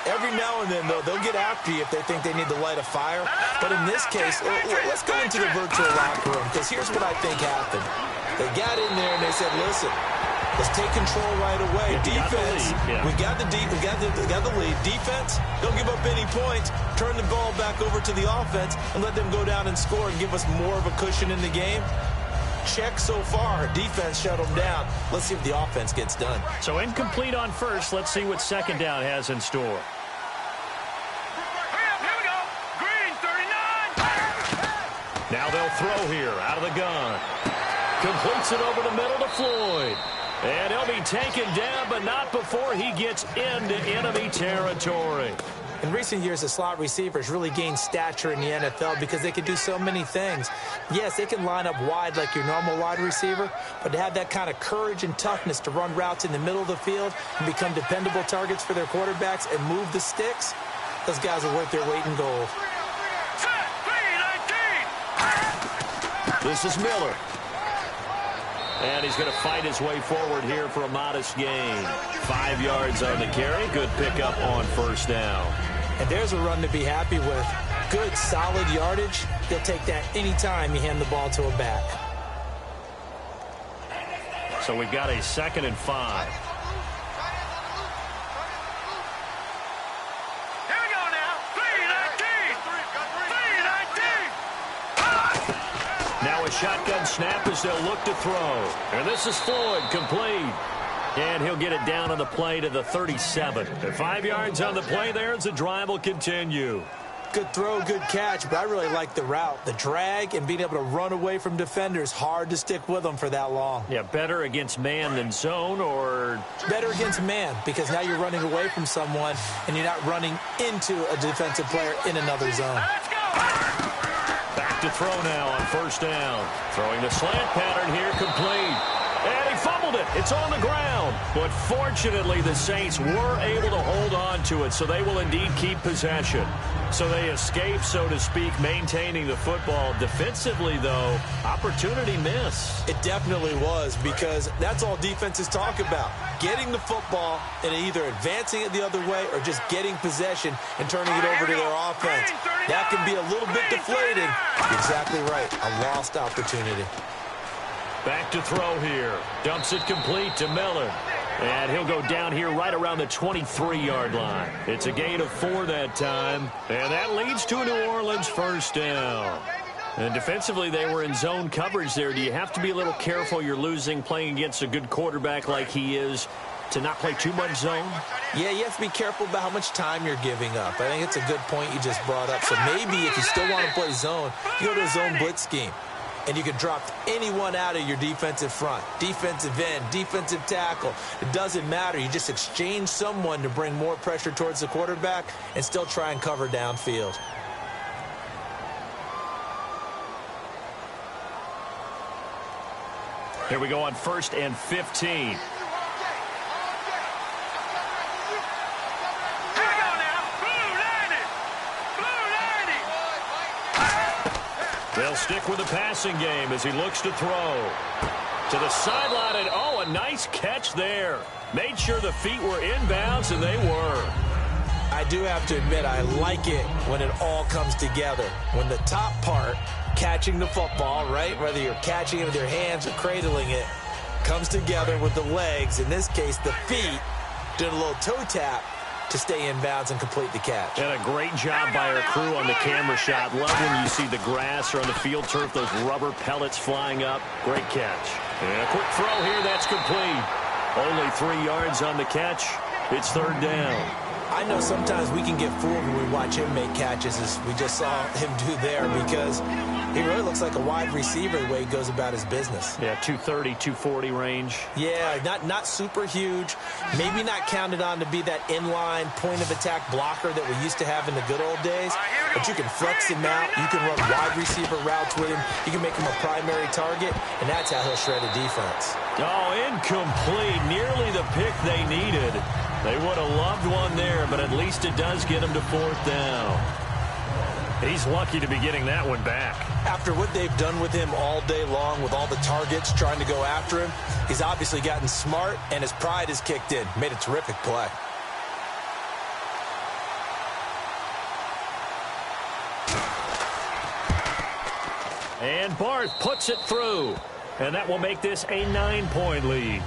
Every now and then, though, they'll get after you if they think they need to light a fire. But in this case, let's go into the virtual locker room, because here's what I think happened. They got in there and they said, listen, let's take control right away. Defense, we got the lead. Defense, don't give up any points. Turn the ball back over to the offense and let them go down and score and give us more of a cushion in the game. Check so far. Defense shut them down. Let's see if the offense gets done. So incomplete on first. Let's see what second down has in store. Here we go. Green, 39. Now they'll throw here out of the gun. Completes it over the middle to Floyd. And he'll be taken down, but not before he gets into enemy territory. In recent years, the slot receivers really gained stature in the NFL because they can do so many things. Yes, they can line up wide like your normal wide receiver, but to have that kind of courage and toughness to run routes in the middle of the field and become dependable targets for their quarterbacks and move the sticks, those guys are worth their weight in gold. This is Miller. And he's going to fight his way forward here for a modest gain. 5 yards on the carry. Good pickup on first down. And there's a run to be happy with. Good, solid yardage. He'll take that anytime you hand the ball to a back. So we've got a 2nd and 5. Here we go now. 3-19. Now a shotgun snap as they'll look to throw. And this is Floyd, complete. And he'll get it down on the play to the 37. And 5 yards on the play there as the drive will continue. Good throw, good catch, but I really like the route. The drag and being able to run away from defenders, hard to stick with them for that long. Yeah, better against man than zone, or? Better against man, because now you're running away from someone and you're not running into a defensive player in another zone. Let's go. Back to throw now on first down. Throwing the slant pattern here, complete. And he fumbled it. It's on the ground. But fortunately, the Saints were able to hold on to it, so they will indeed keep possession. So they escape, so to speak, maintaining the football. Defensively, though, opportunity miss. It definitely was, because that's all defenses talk about. Getting the football and either advancing it the other way or just getting possession and turning it over to their offense. That can be a little bit deflating. Exactly right. A lost opportunity. Back to throw here. Dumps it complete to Miller. And he'll go down here right around the 23-yard line. It's a gain of 4 that time. And that leads to a New Orleans first down. And defensively, they were in zone coverage there. Do you have to be a little careful? You're losing, playing against a good quarterback like he is, to not play too much zone? Yeah, you have to be careful about how much time you're giving up. I think it's a good point you just brought up. So maybe if you still want to play zone, you go to a zone blitz scheme. And you can drop anyone out of your defensive front, defensive end, defensive tackle. It doesn't matter. You just exchange someone to bring more pressure towards the quarterback and still try and cover downfield. Here we go on 1st and 15. They'll stick with the passing game as he looks to throw. To the sideline, and oh, a nice catch there. Made sure the feet were inbounds, and they were. I do have to admit, I like it when it all comes together. When the top part, catching the football, right, whether you're catching it with your hands or cradling it, comes together with the legs, in this case the feet, doing a little toe tap to stay in bounds and complete the catch. And a great job by our crew on the camera shot. Love when you see the grass or on the field turf, those rubber pellets flying up. Great catch. And a quick throw here, that's complete. Only 3 yards on the catch. It's 3rd down. I know sometimes we can get fooled when we watch him make catches, as we just saw him do there, because he really looks like a wide receiver the way he goes about his business. Yeah, 230, 240 range. Yeah, not super huge. Maybe not counted on to be that inline point-of-attack blocker that we used to have in the good old days. But you can flex him out. You can run wide receiver routes with him. You can make him a primary target, and that's how he'll shred a defense. Oh, incomplete. Nearly the pick they needed. They would have loved one there, but at least it does get him to 4th down. He's lucky to be getting that one back. After what they've done with him all day long, with all the targets trying to go after him, he's obviously gotten smart, and his pride has kicked in. Made a terrific play. And Barth puts it through. And that will make this a 9-point lead.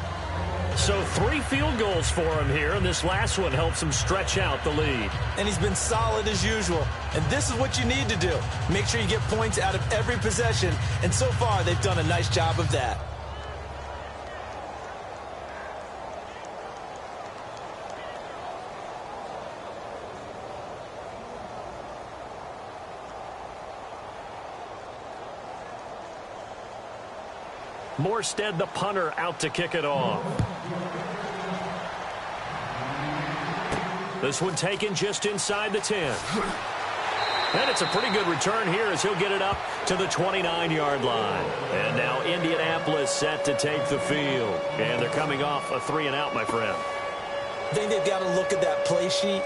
So 3 field goals for him here, and this last one helps him stretch out the lead. And he's been solid as usual. And this is what you need to do. Make sure you get points out of every possession. And so far, they've done a nice job of that. Morstead, the punter, out to kick it off. This one taken just inside the 10. And it's a pretty good return here as he'll get it up to the 29-yard line. And now Indianapolis set to take the field. And they're coming off a 3-and-out, my friend. I think they've got to look at that play sheet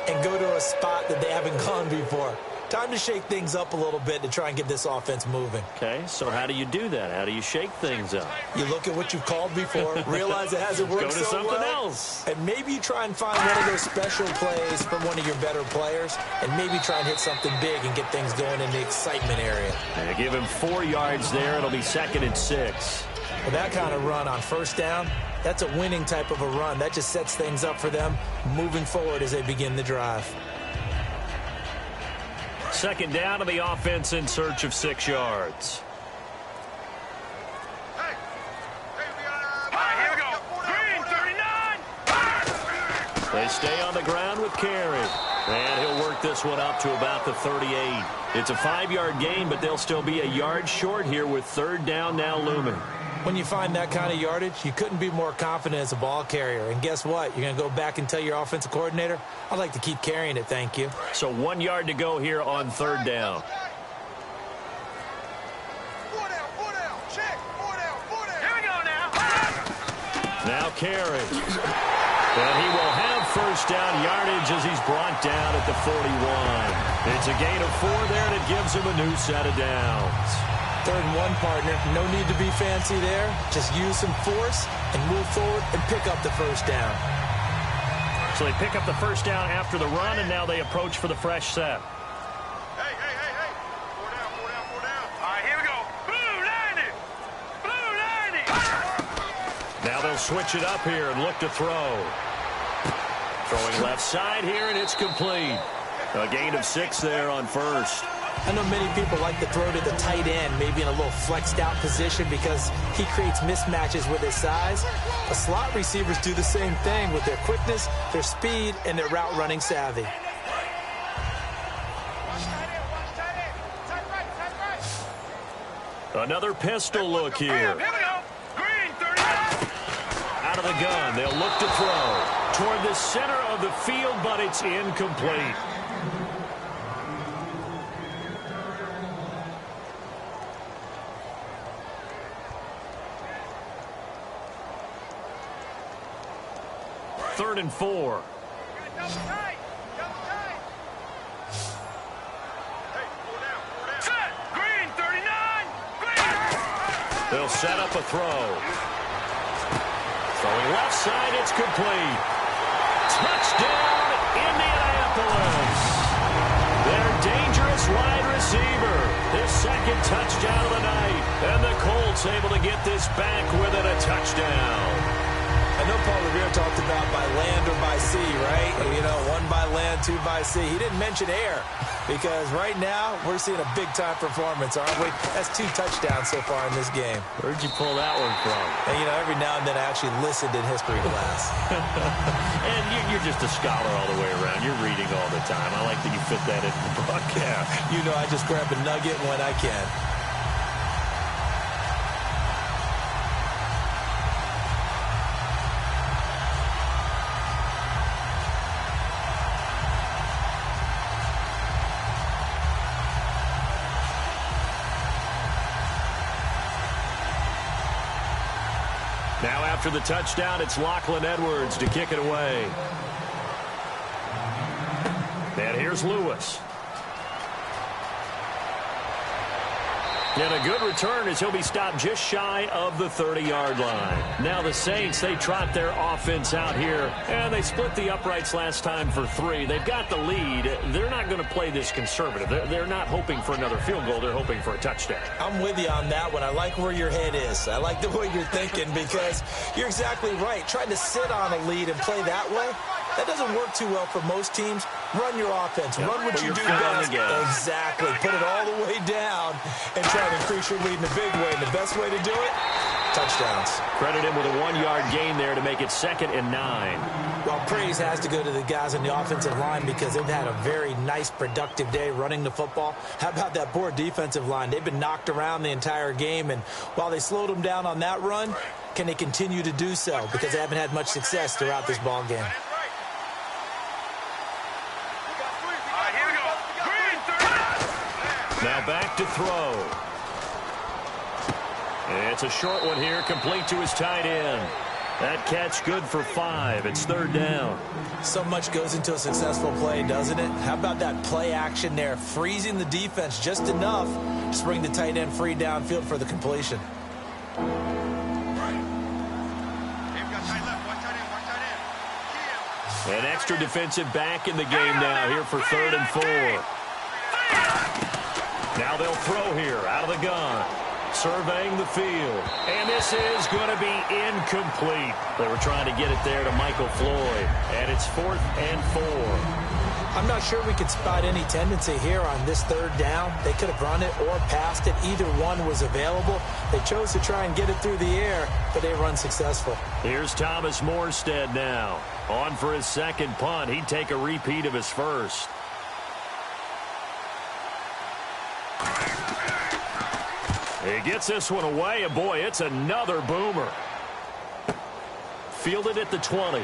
and go to a spot that they haven't gone before. Time to shake things up a little bit to try and get this offense moving. Okay, so how do you do that? How do you shake things up? You look at what you've called before, realize it hasn't worked so well. Go to something else. And maybe you try and find one of those special plays from one of your better players, and maybe try and hit something big and get things going in the excitement area. And give him 4 yards there. It'll be 2nd and 6. Well, that kind of run on first down, that's a winning type of a run. That just sets things up for them moving forward as they begin the drive. 2nd down to the offense in search of 6 yards. Here we go. Green, 39. They stay on the ground with Carey. And he'll work this one up to about the 38. It's a 5-yard gain, but they'll still be a yard short here with 3rd down now looming. When you find that kind of yardage, you couldn't be more confident as a ball carrier. And guess what? You're going to go back and tell your offensive coordinator, I'd like to keep carrying it, thank you. So 1 yard to go here on 3rd down. Here we go now. Now Carey. And he will have 1st down yardage as he's brought down at the 41. It's a gain of 4 there, and it gives him a new set of downs. 3rd and 1, partner. No need to be fancy there. Just use some force and move forward and pick up the 1st down. So they pick up the 1st down after the run, and now they approach for the fresh set. Hey. 4 down. All right, here we go. Blue 90. Now they'll switch it up here and look to throw. Throwing left side here, and it's complete. A gain of 6 there on 1st. I know many people like to throw to the tight end, maybe in a little flexed out position because he creates mismatches with his size. But slot receivers do the same thing with their quickness, their speed, and their route running savvy. Another pistol look here. Here we go. Green, 39. Out of the gun, they'll look to throw toward the center of the field, but it's incomplete. Third and 4. Set. Green, 39. They'll set up a throw. Throwing left side, it's complete. Touchdown, Indianapolis. Their dangerous wide receiver. His 2nd touchdown of the night. And the Colts able to get this back within a touchdown. I know Paul Revere talked about by land or by sea, right? You know, 1 by land, 2 by sea. He didn't mention air because right now we're seeing a big-time performance, aren't we? That's 2 touchdowns so far in this game. Where'd you pull that one from? And, you know, every now and then I actually listened in history class. And you're just a scholar all the way around. You're reading all the time. I like that you fit that into the broadcast. You know, I just grab a nugget when I can. Now after the touchdown, it's Lachlan Edwards to kick it away. And here's Lewis. And a good return as he'll be stopped just shy of the 30-yard line. Now the Saints, they trot their offense out here, and they split the uprights last time for 3. They've got the lead. They're not going to play this conservative. They're not hoping for another field goal. They're hoping for a touchdown. I'm with you on that one. I like where your head is. I like the way you're thinking because you're exactly right. Trying to sit on a lead and play that way, that doesn't work too well for most teams. Run your offense. Run what you do best. Exactly. Put it all the way down and try to increase your lead in a big way. And the best way to do it, touchdowns. Credit him with a 1-yard gain there to make it 2nd and 9. Well, praise has to go to the guys on the offensive line because they've had a very nice, productive day running the football. How about that poor defensive line? They've been knocked around the entire game, and while they slowed them down on that run, can they continue to do so? Because they haven't had much success throughout this ball game. Now back to throw. It's a short one here, complete to his tight end. That catch good for 5. It's 3rd down. So much goes into a successful play, doesn't it? How about that play action there, freezing the defense just enough to bring the tight end free downfield for the completion. An extra defensive back in the game now here for 3rd and 4. Now they'll throw here out of the gun. Surveying the field. And this is going to be incomplete. They were trying to get it there to Michael Floyd. And it's 4th and 4. I'm not sure we could spot any tendency here on this 3rd down. They could have run it or passed it. Either one was available. They chose to try and get it through the air, but they run successful. Here's Thomas Morstead now. On for his 2nd punt. He'd take a repeat of his 1st. He gets this one away, and boy, it's another boomer. Fielded at the 20.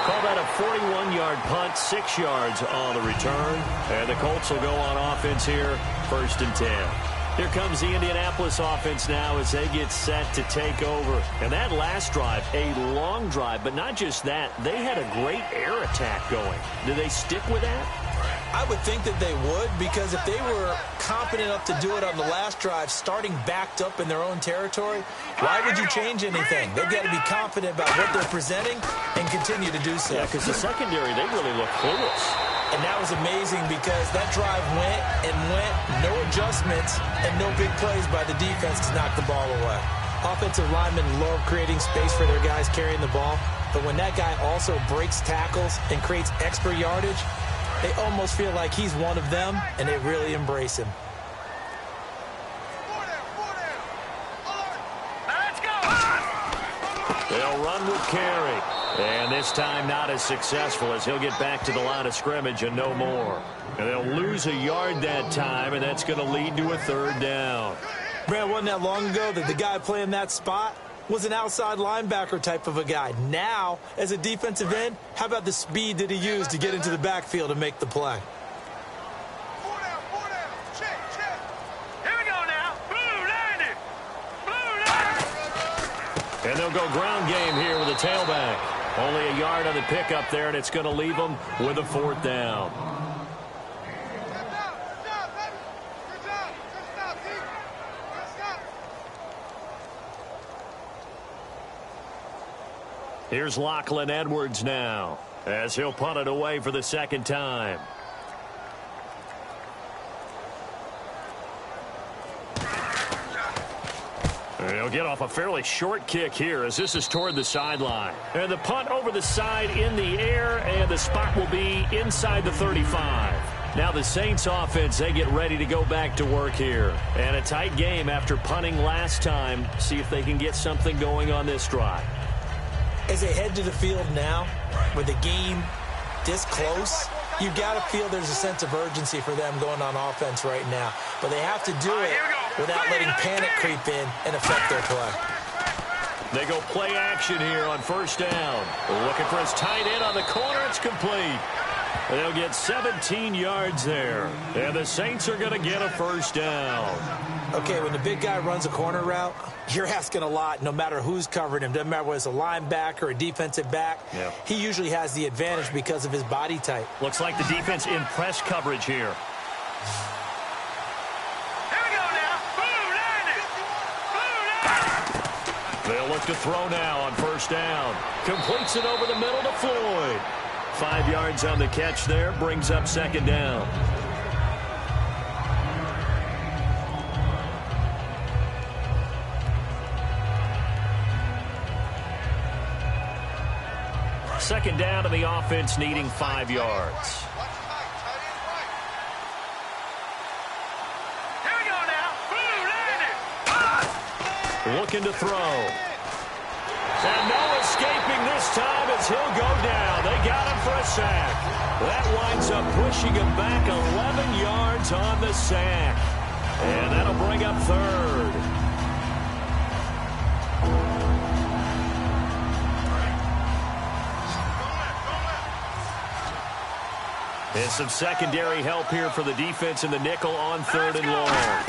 Call that a 41-yard punt, 6 yards on the return. And the Colts will go on offense here, 1st and 10. Here comes the Indianapolis offense now as they get set to take over. And that last drive, a long drive, but not just that. They had a great air attack going. Do they stick with that? I would think that they would, because if they were confident enough to do it on the last drive, starting backed up in their own territory, why would you change anything? They've got to be confident about what they're presenting and continue to do so. Yeah, because the secondary, they really look clueless. And that was amazing because that drive went and went, no adjustments, and no big plays by the defense to knock the ball away. Offensive linemen love creating space for their guys carrying the ball, but when that guy also breaks tackles and creates extra yardage, they almost feel like he's one of them, and they really embrace him. They'll run with Carey. And this time not as successful as he'll get back to the line of scrimmage and no more. And they'll lose a yard that time, and that's going to lead to a 3rd down. Brad, wasn't that long ago that the guy playing that spot was an outside linebacker type of a guy. Now, as a defensive end, how about the speed that he used to get into the backfield and make the play? Here we go now. Blue 90. Blue 90. And they'll go ground game here with a tailback. Only a yard on the pickup there, and it's going to leave them with a 4th down. Here's Lachlan Edwards now as he'll punt it away for the 2nd time. He'll get off a fairly short kick here as this is toward the sideline. And the punt over the side in the air, and the spot will be inside the 35. Now the Saints offense, they get ready to go back to work here. And a tight game after punting last time. See if they can get something going on this drive. As they head to the field now, with the game this close, you've got to feel there's a sense of urgency for them going on offense right now. But they have to do it without letting panic creep in and affect their play. They go play action here on 1st down. Looking for his tight end on the corner. It's complete. They'll get 17 yards there. And the Saints are going to get a 1st down. Okay, when the big guy runs a corner route, you're asking a lot no matter who's covering him. Doesn't matter whether it's a linebacker or a defensive back. Yeah. He usually has the advantage because of his body type. Looks like the defense in press coverage here. Here we go now. back to throw now on first down. Completes it over the middle to Floyd. 5 yards on the catch there, brings up second down. Second down to the offense, needing 5 yards. Here we go now. Boom, landed. Looking to throw. And no escaping this time as he'll go down. They got him for a sack. That winds up pushing him back 11 yards on the sack. And that'll bring up third. And some secondary help here for the defense in the nickel on third and long.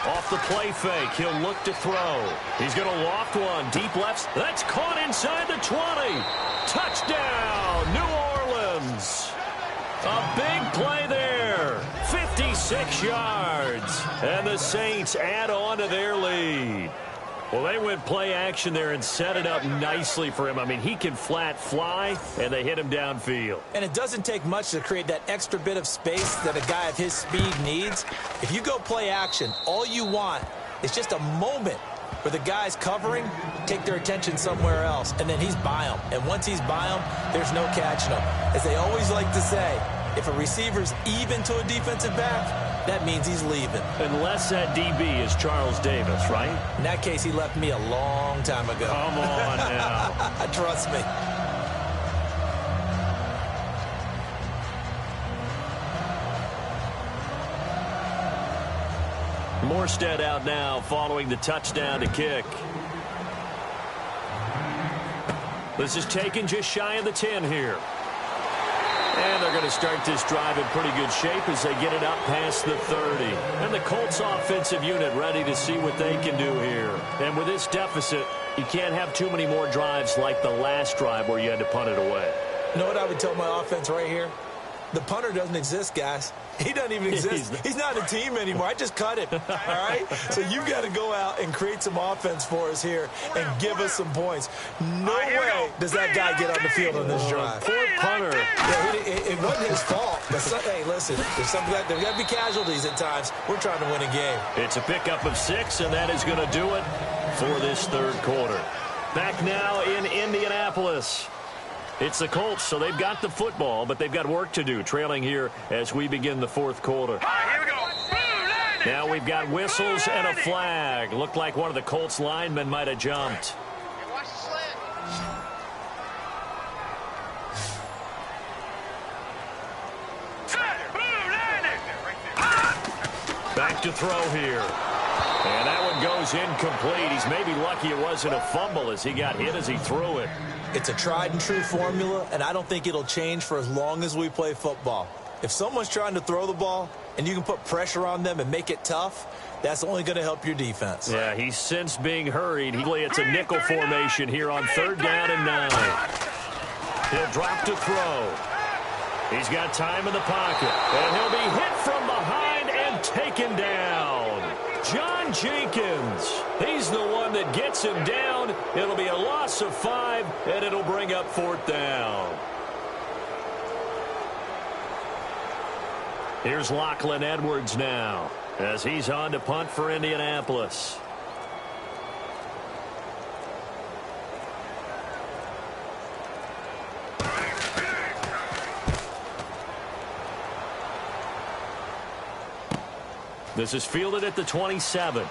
Off the play fake, he'll look to throw. He's going to loft one, deep left. That's caught inside the 20. Touchdown, New Orleans. A big play there. 56 yards. And the Saints add on to their lead. Well, they went play action there and set it up nicely for him. I mean, he can flat fly, and they hit him downfield. And it doesn't take much to create that extra bit of space that a guy of his speed needs. If you go play action, all you want is just a moment where the guys covering take their attention somewhere else, and then he's by them. And once he's by them, there's no catching him. As they always like to say, if a receiver's even to a defensive back, that means he's leaving. Unless that DB is Charles Davis, right? In that case, he left me a long time ago. Come on now. Trust me. Morstead out now following the touchdown to kick. This is taken just shy of the 10 here. And they're going to start this drive in pretty good shape as they get it up past the 30. And the Colts offensive unit ready to see what they can do here. And with this deficit, you can't have too many more drives like the last drive where you had to punt it away. You know what I would tell my offense right here? The punter doesn't exist, guys. He doesn't even exist. He's not a team anymore. I just cut him, all right? So you've got to go out and create some offense for us here and give us some points. No way does that guy get on the field on this drive. Poor punter. Yeah, it wasn't his fault. But hey, listen, there's got to be casualties at times. We're trying to win a game. It's a pickup of 6, and that is going to do it for this third quarter. Back now in Indianapolis. It's the Colts, so they've got the football, but they've got work to do, trailing here as we begin the fourth quarter. All right, here we go. Boom, now we've got whistles and a flag. Looked like one of the Colts linemen might have jumped. Watch the slant. Boom, landed. Back to throw here. And that one goes incomplete. He's maybe lucky it wasn't a fumble as he got hit as he threw it. It's a tried-and-true formula, and I don't think it'll change for as long as we play football. If someone's trying to throw the ball and you can put pressure on them and make it tough, that's only going to help your defense. Yeah, he's since being hurried. It's a nickel formation here on third down and 9. He'll drop to throw. He's got time in the pocket, and he'll be hit from behind and taken down. John Jenkins, he's the one that gets him down. It'll be a loss of 5, and it'll bring up fourth down. Here's Lachlan Edwards now as he's on to punt for Indianapolis. This is fielded at the 27.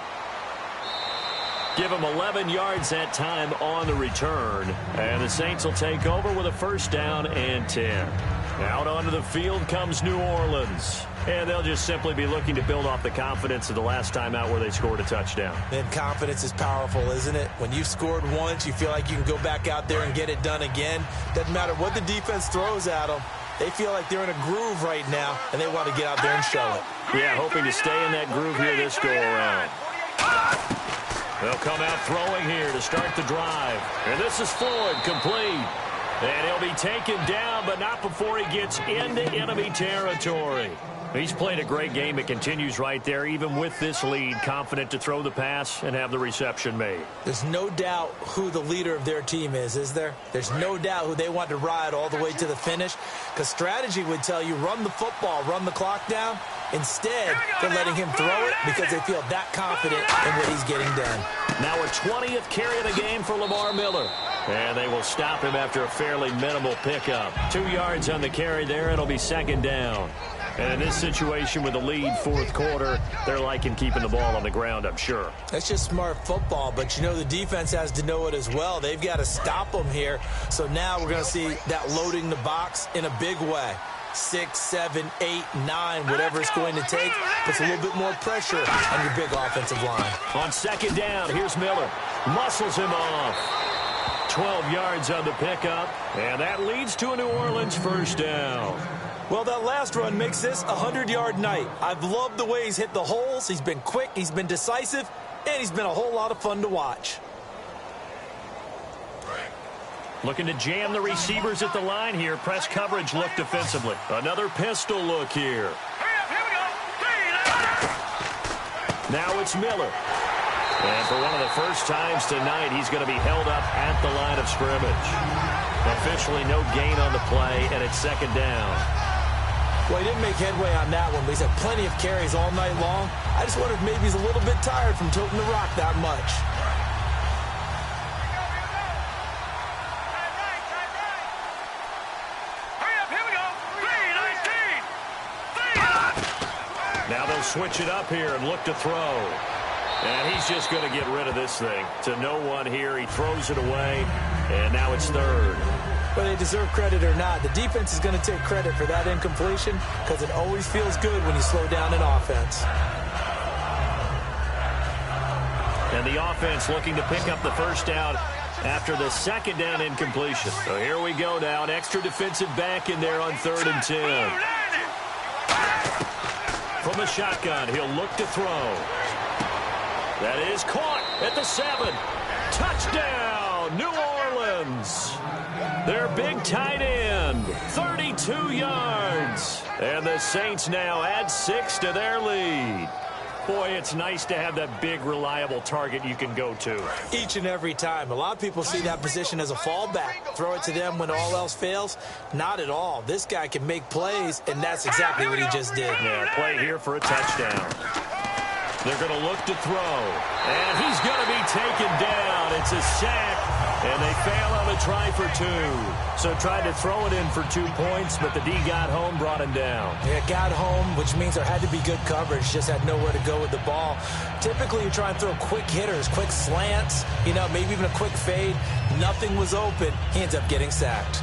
Give him 11 yards that time on the return. And the Saints will take over with a first down and 10. Out onto the field comes New Orleans. And they'll just simply be looking to build off the confidence of the last time out where they scored a touchdown. And confidence is powerful, isn't it? When you've scored once, you feel like you can go back out there and get it done again. Doesn't matter what the defense throws at them. They feel like they're in a groove right now, and they want to get out there and show it. Yeah, hoping to stay in that groove here this go-around. They'll come out throwing here to start the drive. And this is Floyd, complete. And he'll be taken down, but not before he gets into enemy territory. He's played a great game. It continues right there, even with this lead, confident to throw the pass and have the reception made. There's no doubt who the leader of their team is there? There's no doubt who they want to ride all the way to the finish, because strategy would tell you run the football, run the clock down. Instead, they're letting him throw it because they feel that confident in what he's getting done. Now a 20th carry of the game for Lamar Miller. And they will stop him after a fairly minimal pickup. 2 yards on the carry there. It'll be second down. And in this situation with the lead fourth quarter, they're liking keeping the ball on the ground, I'm sure. That's just smart football, but you know the defense has to know it as well. They've got to stop them here. So now we're going to see that loading the box in a big way. 6, 7, 8, 9, whatever it's going to take, puts a little bit more pressure on your big offensive line. On second down, here's Miller. Muscles him off. 12 yards on the pickup, and that leads to a New Orleans first down. Well, that last run makes this a 100-yard night. I've loved the way he's hit the holes. He's been quick, he's been decisive, and he's been a whole lot of fun to watch. Looking to jam the receivers at the line here. Press coverage look defensively. Another pistol look here. Now it's Miller. And for one of the first times tonight, he's going to be held up at the line of scrimmage. Officially no gain on the play, and it's second down. Well, he didn't make headway on that one, but he's had plenty of carries all night long. I just wonder if maybe he's a little bit tired from toting the rock that much. Now they'll switch it up here and look to throw. And he's just going to get rid of this thing. To no one here. He throws it away, and now it's third. Whether they deserve credit or not, the defense is going to take credit for that incompletion because it always feels good when you slow down an offense. And the offense looking to pick up the first down after the second down incompletion. So here we go now. An extra defensive back in there on 3rd and 10. From the shotgun, he'll look to throw. That is caught at the 7. Touchdown, New Orleans. Their big tight end, 32 yards. And the Saints now add 6 to their lead. Boy, it's nice to have that big, reliable target you can go to. Each and every time. A lot of people see that position as a fallback. Throw it to them when all else fails. Not at all. This guy can make plays, and that's exactly what he just did. Yeah, play here for a touchdown. They're going to look to throw. And he's going to be taken down. It's a sack. And they fail on a try for 2. So tried to throw it in for 2 points, but the D got home, brought him down. Yeah, got home, which means there had to be good coverage. Just had nowhere to go with the ball. Typically, you try and throw quick hitters, quick slants, you know, maybe even a quick fade. Nothing was open. He ends up getting sacked.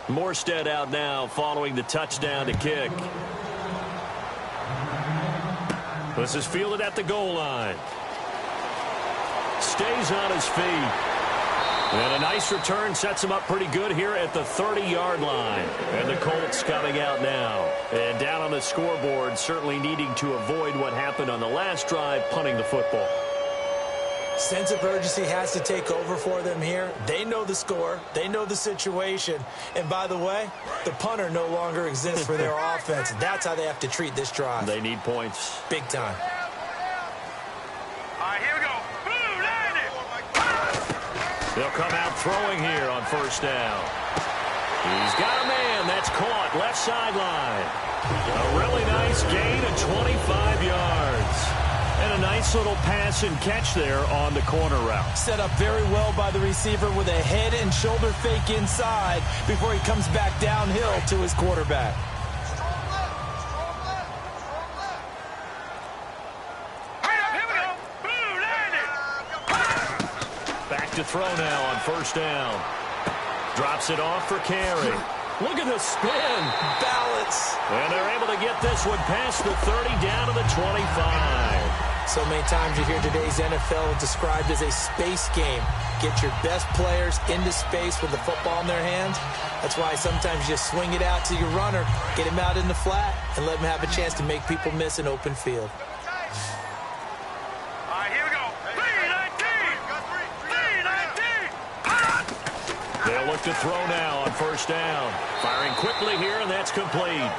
Morstead out now following the touchdown to kick. This is fielded at the goal line. Stays on his feet. And a nice return sets him up pretty good here at the 30-yard line. And the Colts coming out now. And down on the scoreboard, certainly needing to avoid what happened on the last drive, punting the football. Sense of urgency has to take over for them here. They know the score. They know the situation. And by the way, the punter no longer exists for their offense. That's how they have to treat this drive. They need points. Big time. All right, here we go. Blue, land it. They'll come out throwing here on first down. He's got a man. That's caught. Left sideline. A really nice gain of 25 yards. And a nice little pass and catch there on the corner route. Set up very well by the receiver with a head and shoulder fake inside before he comes back downhill to his quarterback. Here we go. Blue, land it. Back to throw now on first down. Drops it off for carry. Look at the spin. Balance. And they're able to get this one past the 30 down to the 25. So many times you hear today's NFL described as a space game. get your best players into space with the football in their hands. That's why sometimes you just swing it out to your runner, get him out in the flat, and let him have a chance to make people miss an open field. All right, here we go. 3-19. They'll look to throw now on first down. Firing quickly here, and that's complete.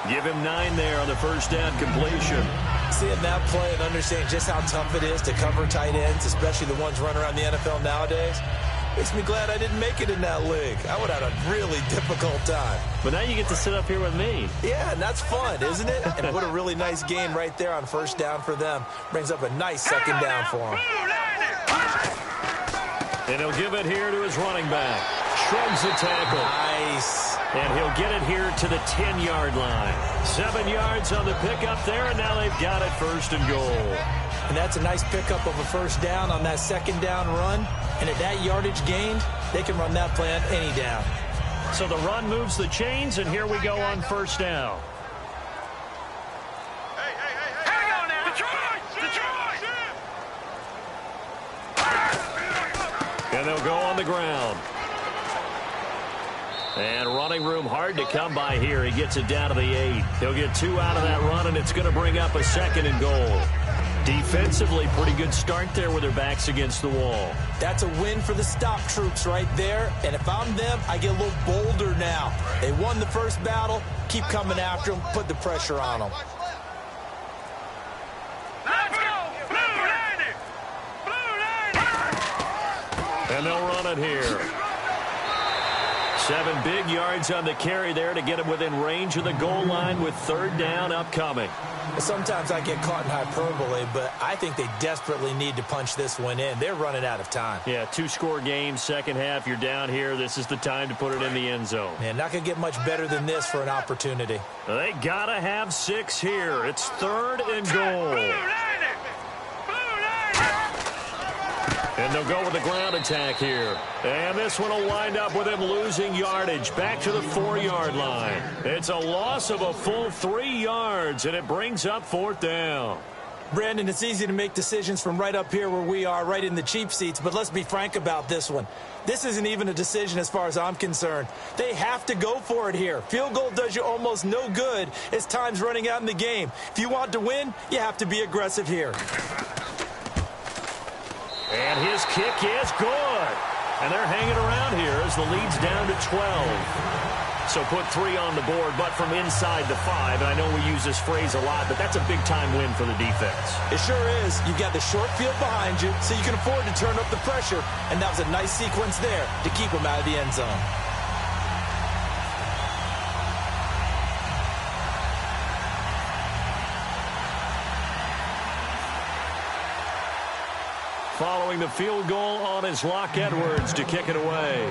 Give him 9 there on the first down completion. Seeing that play and understanding just how tough it is to cover tight ends, especially the ones running around the NFL nowadays, makes me glad I didn't make it in that league. I would have had a really difficult time. But now you get to sit up here with me. Yeah, and that's fun, isn't it? And what a really nice game right there on first down for them. Brings up a nice second down for them. And he'll give it here to his running back. Shrugs the tackle. Nice. And he'll get it here to the 10-yard line. 7 yards on the pickup there, and now they've got it first and goal. And that's a nice pickup of a first down on that second down run. And at that yardage gained, they can run that play on any down. So the run moves the chains, and here we go on first down. Hey, hang on now. Detroit! And they'll go on the ground. And running room hard to come by here. He gets it down to the 8. He'll get 2 out of that run, and it's going to bring up a second and goal. Defensively, pretty good start there with their backs against the wall. That's a win for the stop troops right there. And if I'm them, I get a little bolder now. They won the first battle. Keep coming after them. Put the pressure on them. Let's go! Blue 90! And they'll run it here. 7 big yards on the carry there to get him within range of the goal line with third down upcoming. Sometimes I get caught in hyperbole, but I think they desperately need to punch this one in. They're running out of time. Yeah, 2-score game, second half. You're down here. This is the time to put it in the end zone. Man, not going to get much better than this for an opportunity. They got to have 6 here. It's third and goal. Blue 90! And they'll go with the ground attack here. And this one will wind up with him losing yardage back to the 4-yard line. It's a loss of a full 3 yards, and it brings up fourth down. Brandon, it's easy to make decisions from right up here where we are, right in the cheap seats, but let's be frank about this one. This isn't even a decision as far as I'm concerned. They have to go for it here. Field goal does you almost no good as time's running out in the game. If you want to win, you have to be aggressive here. And his kick is good. And they're hanging around here as the lead's down to 12. So put 3 on the board, but from inside the 5. And I know we use this phrase a lot, but that's a big-time win for the defense. It sure is. You've got the short field behind you, so you can afford to turn up the pressure. And that was a nice sequence there to keep them out of the end zone. Following the field goal on is Locke Edwards to kick it away.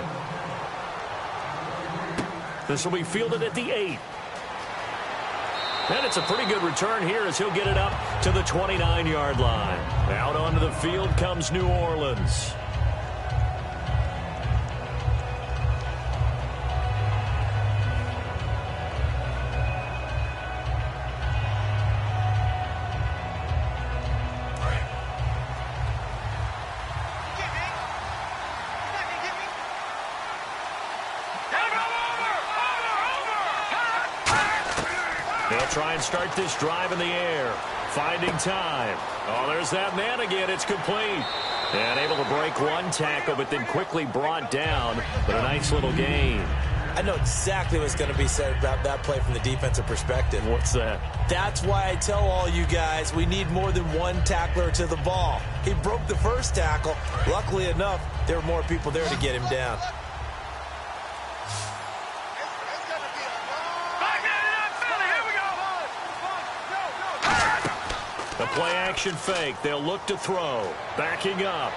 This will be fielded at the 8. And it's a pretty good return here as he'll get it up to the 29-yard line. Out onto the field comes New Orleans. Try and start this drive in the air. Finding time. Oh, there's that man again. It's complete. And able to break one tackle, but then quickly brought down. But a nice little gain. I know exactly what's going to be said about that play from the defensive perspective. What's that? That's why I tell all you guys we need more than one tackler to the ball. He broke the first tackle. Luckily enough, there were more people there to get him down. The play-action fake. They'll look to throw. Backing up.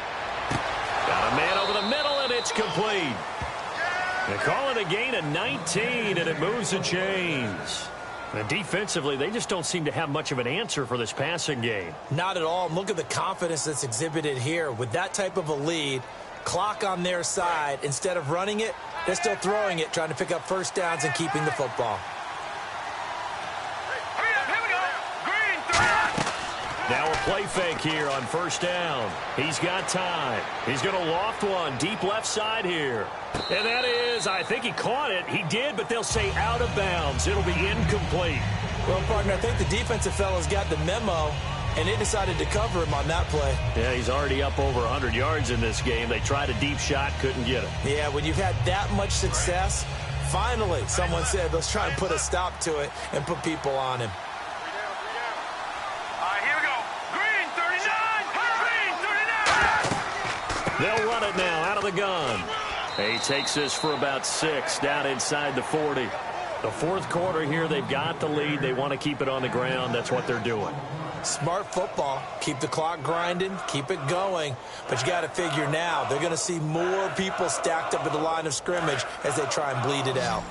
Got a man over the middle, and it's complete. They call it a gain of 19, and it moves the chains. And defensively, they just don't seem to have much of an answer for this passing game. Not at all. Look at the confidence that's exhibited here. With that type of a lead, clock on their side, instead of running it, they're still throwing it, trying to pick up first downs and keeping the football. Now a play fake here on first down. He's got time. He's going to loft one deep left side here. And that is, I think he caught it. He did, but they'll say out of bounds. It'll be incomplete. Well, partner, I think the defensive fellas got the memo, and they decided to cover him on that play. Yeah, he's already up over 100 yards in this game. They tried a deep shot, couldn't get it. Yeah, when you've had that much success, finally someone said, let's try and put a stop to it and put people on him. Here we go. Green 39. Green 39. They'll run it now out of the gun. He takes this for about 6 down inside the 40. The fourth quarter here, they've got the lead. They want to keep it on the ground. That's what they're doing. Smart football. Keep the clock grinding. Keep it going. But you got to figure now they're going to see more people stacked up at the line of scrimmage as they try and bleed it out.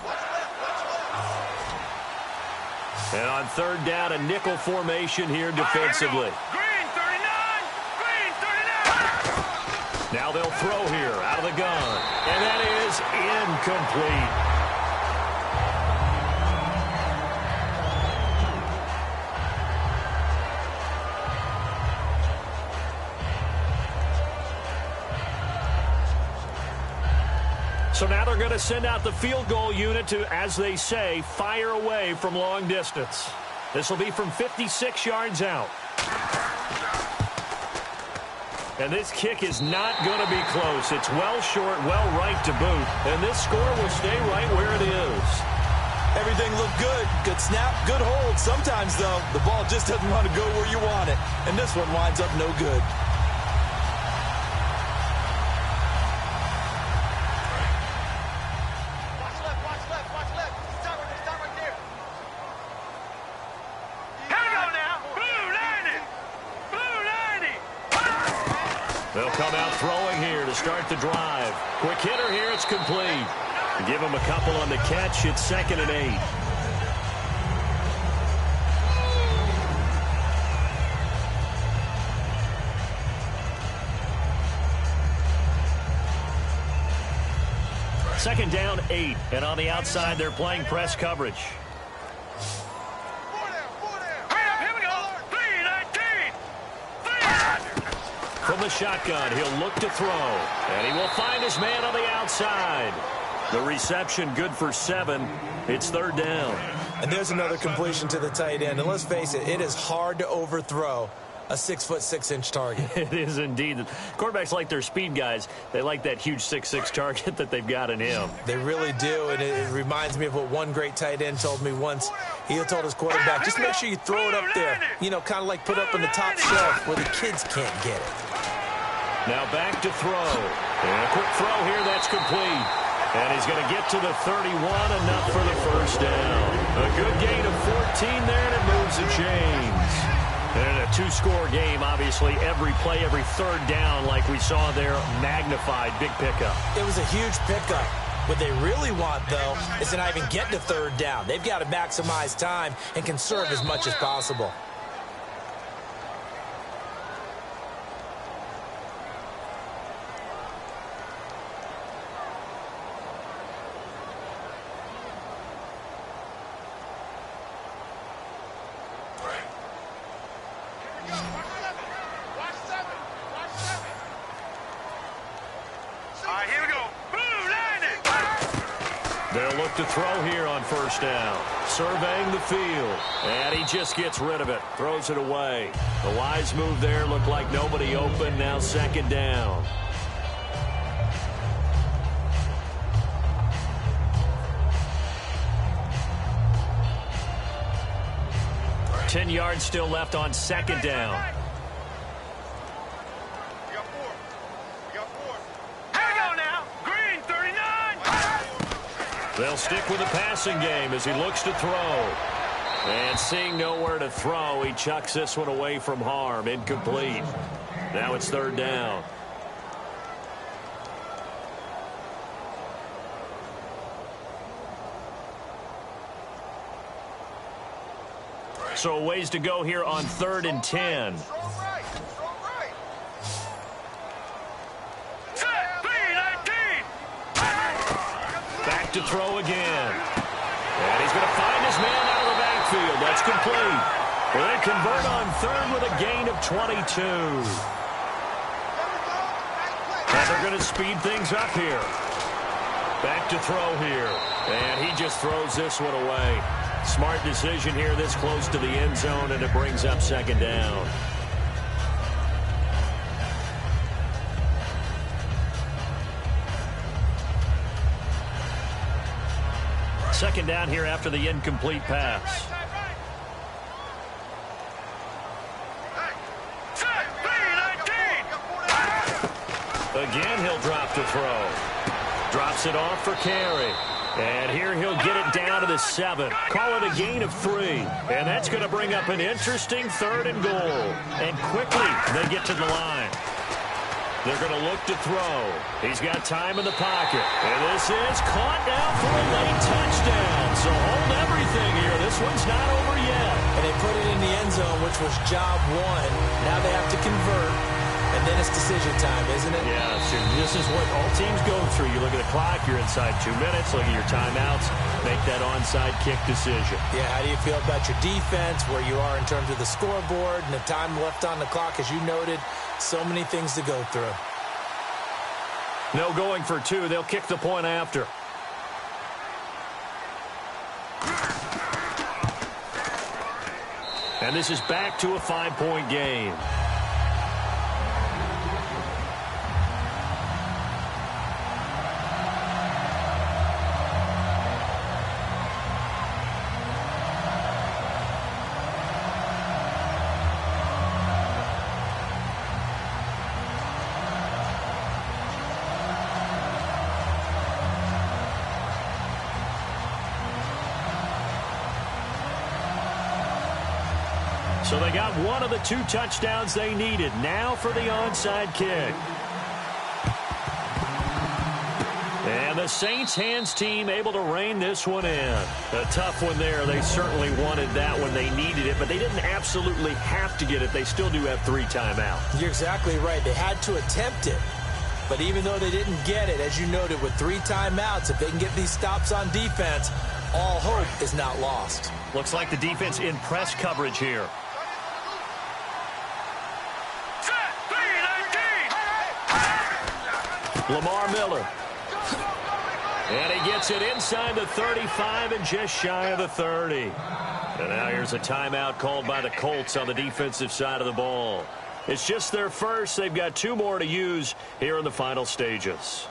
And on third down, a nickel formation here defensively. Green 39. Green 39. Now they'll throw here out of the gun. And that is incomplete. So now they're going to send out the field goal unit to, as they say, fire away from long distance. This will be from 56 yards out. And this kick is not going to be close. It's well short, well right to boot. And this score will stay right where it is. Everything looked good. Good snap, good hold. Sometimes, though, the ball just doesn't want to go where you want it. And this one winds up no good. They'll come out throwing here to start the drive. Quick hitter here, it's complete. Give him a couple on the catch. It's 2nd and 8. Second down, 8. And on the outside, they're playing press coverage. From the shotgun, he'll look to throw. And he will find his man on the outside. The reception good for 7. It's third down. And there's another completion to the tight end. And let's face it, it is hard to overthrow a 6'6" target. It is indeed. Quarterbacks like their speed guys. They like that huge 6'6" target that they've got in him. They really do. And it reminds me of what one great tight end told me once. He had told his quarterback, just make sure you throw it up there. You know, kind of like put up on the top shelf where the kids can't get it. Now back to throw. And a quick throw here, that's complete. And he's going to get to the 31, enough for the first down. A good gain of 14 there, and it moves the chains. And in a two-score game, obviously, every play, every third down, like we saw there, magnified, big pickup. It was a huge pickup. What they really want, though, is to not even get to third down. They've got to maximize time and conserve as much as possible. They'll look to throw here on first down. Surveying the field. And he just gets rid of it. Throws it away. The wise move there. Looked like nobody open. Now second down. Ten yards still left on second down. They'll stick with the passing game as he looks to throw. And seeing nowhere to throw, he chucks this one away from harm. Incomplete. Now it's third down. So a ways to go here on 3rd and 10. To throw again. And he's going to find his man out of the backfield. That's complete. Well, they convert on third with a gain of 22. And they're going to speed things up here. Back to throw here. And he just throws this one away. Smart decision here this close to the end zone, and it brings up second down. Second down here after the incomplete pass. Again, he'll drop to throw. Drops it off for carry. And here he'll get it down to the 7. Call it a gain of 3. And that's going to bring up an interesting 3rd and goal. And quickly, they get to the line. They're going to look to throw. He's got time in the pocket. And this is caught down for a late touchdown. So hold everything here. This one's not over yet. And they put it in the end zone, which was job 1. Now they have to convert. And then it's decision time, isn't it? Yeah, so this is what all teams go through. You look at the clock, you're inside 2 minutes, look at your timeouts, make that onside kick decision. Yeah, how do you feel about your defense, where you are in terms of the scoreboard, and the time left on the clock, as you noted, so many things to go through. No going for 2. They'll kick the point after. And this is back to a 5-point game. So they got one of the 2 touchdowns they needed. Now for the onside kick. And the Saints hands team able to rein this one in. A tough one there. They certainly wanted that when they needed it, but they didn't absolutely have to get it. They still do have 3 timeouts. You're exactly right. They had to attempt it. But even though they didn't get it, as you noted, with 3 timeouts, if they can get these stops on defense, all hope is not lost. Looks like the defense in press coverage here. Lamar Miller. And he gets it inside the 35 and just shy of the 30. And now here's a timeout called by the Colts on the defensive side of the ball. It's just their first. They've got 2 more to use here in the final stages.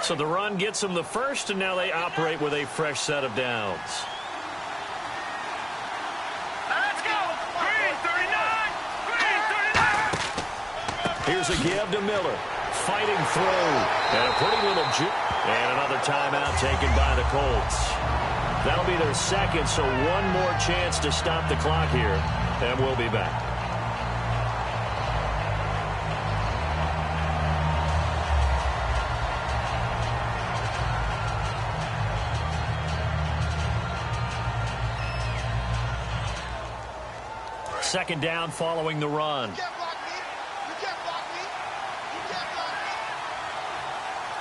So the run gets them the first, and now they operate with a fresh set of downs. Let's go! Green 39! Green 39! Here's a give to Miller. Fighting through. And a pretty little juke. And another timeout taken by the Colts. That'll be their second, so one more chance to stop the clock here. And we'll be back. Second down following the run. You can't block me. You can't block me. You can't block me.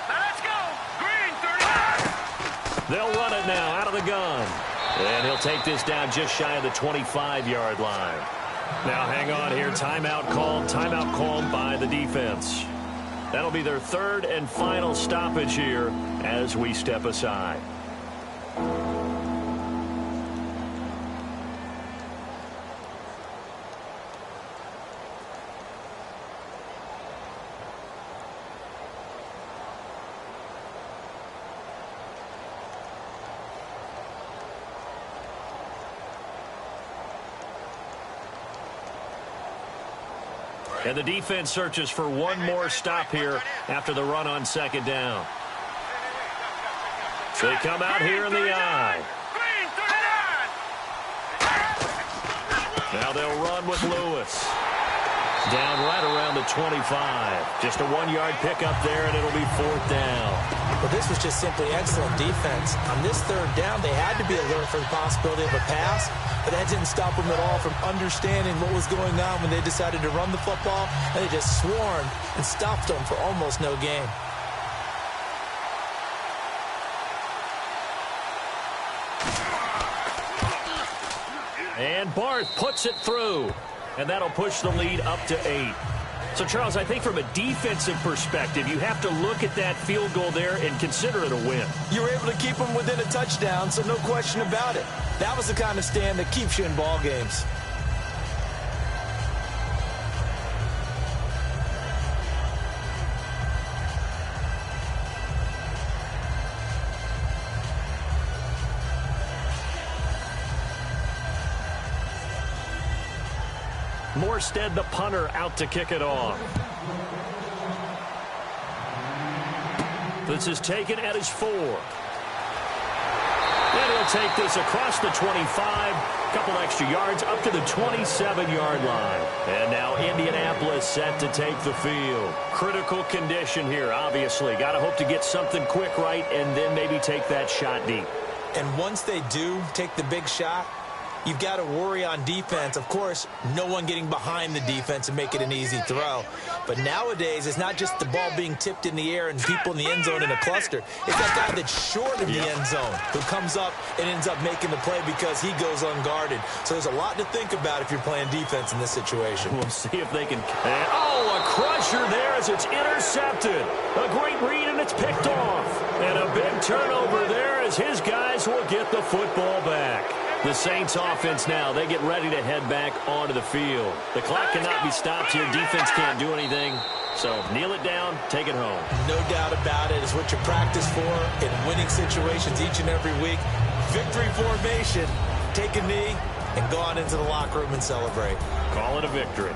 Now let's go. Green 39. They'll run it now out of the gun. And he'll take this down just shy of the 25-yard line. Now hang on here. Timeout called by the defense. That'll be their 3rd and final stoppage here as we step aside. And the defense searches for one more stop here after the run on second down. They come out here in the I. Now they'll run with Lewis. Down right around the 25. Just a 1-yard pickup there, and it'll be 4th down. Well, this was just simply excellent defense. On this third down, they had to be alert for the possibility of a pass, but that didn't stop them at all from understanding what was going on when they decided to run the football, and they just swarmed and stopped them for almost no gain. And Barth puts it through, and that'll push the lead up to 8. So, Charles, I think from a defensive perspective, you have to look at that field goal there and consider it a win. You were able to keep them within a touchdown, so no question about it. That was the kind of stand that keeps you in ball games. Morstead, the punter, out to kick it off. This is taken at his 4. And he'll take this across the 25, couple extra yards up to the 27-yard line. And now Indianapolis set to take the field. Critical condition here, obviously. Got to hope to get something quick right and then maybe take that shot deep. And once they do take the big shot, you've got to worry on defense. Of course, no one getting behind the defense and make it an easy throw. But nowadays, it's not just the ball being tipped in the air and people in the end zone in a cluster. It's that guy that's short of the end zone who comes up and ends up making the play because he goes unguarded. So there's a lot to think about if you're playing defense in this situation. We'll see if they can... Oh, a crusher there as it's intercepted. A great read, and it's picked off. And a big turnover there as his guys will get the football back. The Saints offense now, they get ready to head back onto the field. The clock cannot be stopped here. Defense can't do anything. So kneel it down, take it home. No doubt about it. It's what you practice for in winning situations each and every week. Victory formation. Take a knee and go on into the locker room and celebrate. Call it a victory.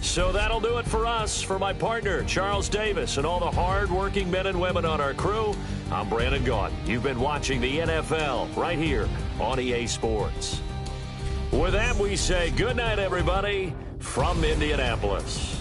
So that'll do it for us. For my partner, Charles Davis, and all the hard-working men and women on our crew, I'm Brandon Gaudin. You've been watching the NFL right here on EA Sports. With that, we say good night, everybody, from Indianapolis.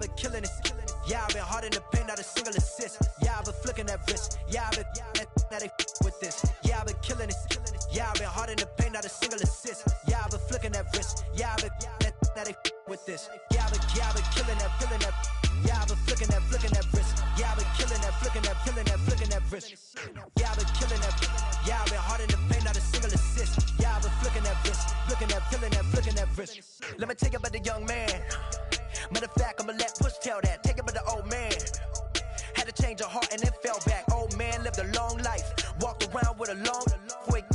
been killing it. Yeah, I've been hard in the paint, not a single assist. Yeah, I've been flicking that wrist. Yeah, I've been that they with this. Yeah, I've been killing it. Yeah, I've been hard in the paint, not a single assist. Yeah, I've been flicking that wrist. Yeah, I've been that they with this. Yeah, I've been killing that. Yeah, I've been flicking that wrist. Yeah, I've been killing that, flicking that wrist. Yeah, I've been killing that. Yeah, I've been hard in the paint, not a single assist. Yeah, I've been flicking that wrist, flicking that wrist. Let me tell you about the young man. Matter of fact, I'ma let Push tell that. Take it about the old man. Had to change her heart and then fell back. Old man lived a long life. Walked around with a long quick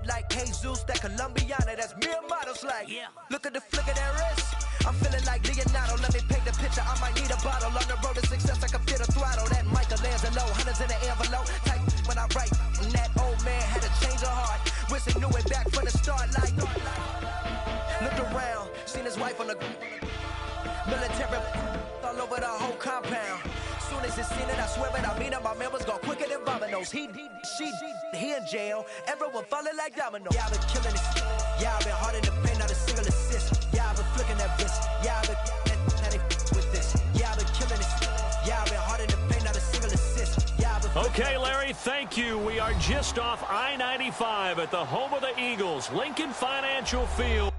like Jesus, that Colombiana, that's mere models like. Look at the flick of that wrist. I'm feeling like Leonardo. Let me paint the picture. I might need a bottle. On the road to success, I can feel the throttle. That Michelangelo, hundreds in the envelope. Type when I write. And that old man had to change her heart. Wish he knew it back from the start. Like, looked around, seen his wife on the military all over the whole compound. Soon as he seen it, I swear it, I mean it, my man was gone quicker than Domino's. He in jail, everyone falling like dominoes. Yeah, I've been killing it. Yeah, I've been hard in the paint, not a single assist. Yeah, I've been flicking that wrist. Yeah, I've been with this. Yeah, I've been killing it. Yeah, I've been hard in the paint, not a single assist. Yeah, I've been. Okay, Larry, thank you. We are just off I-95 at the home of the Eagles, Lincoln Financial Field.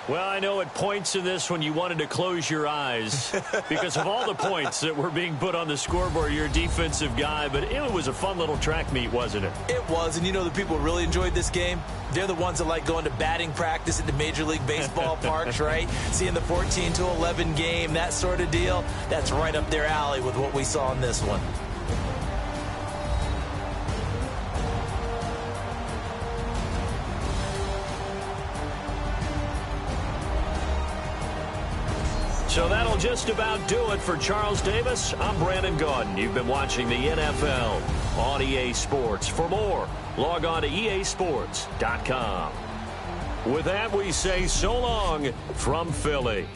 Well, I know at points in this when you wanted to close your eyes because of all the points that were being put on the scoreboard. You're a defensive guy, but it was a fun little track meet, wasn't it? It was, and you know the people who really enjoyed this game? They're the ones that like going to batting practice at the Major League Baseball parks, right? Seeing the 14-11 game, that sort of deal. That's right up their alley with what we saw in this one. So that'll just about do it for Charles Davis. I'm Brandon Gaudin. You've been watching the NFL on EA Sports. For more, log on to easports.com. With that, we say so long from Philly.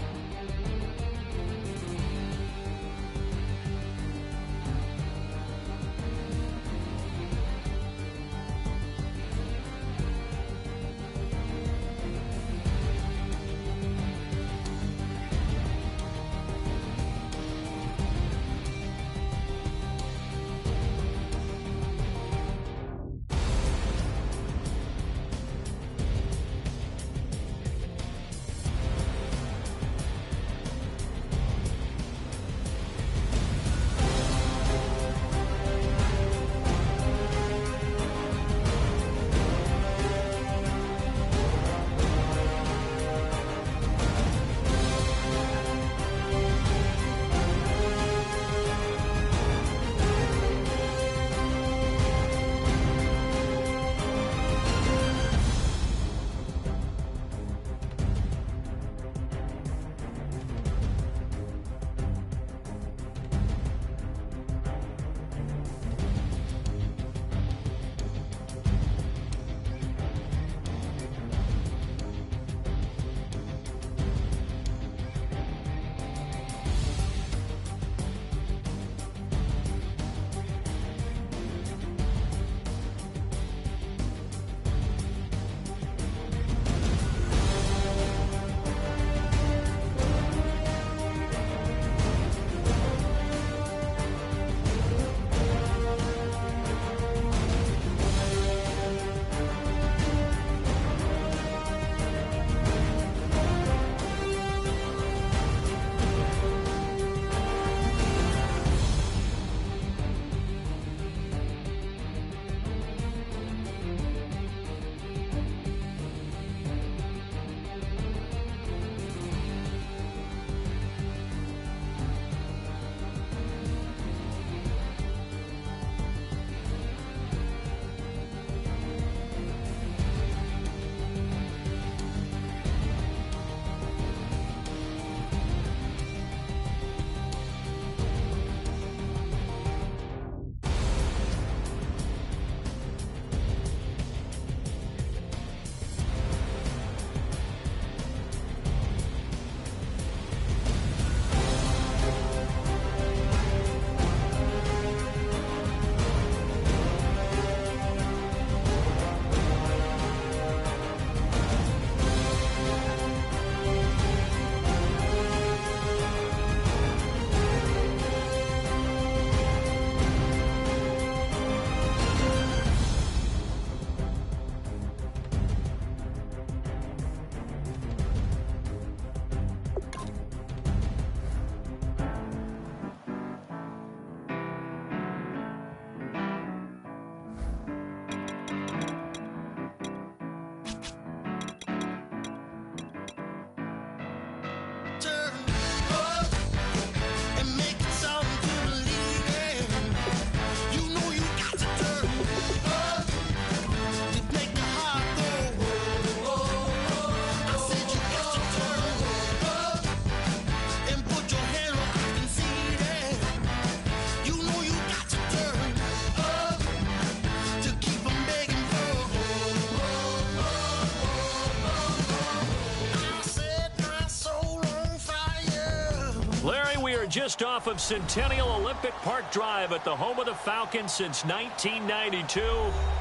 just off of Centennial Olympic Park Drive at the home of the Falcons since 1992.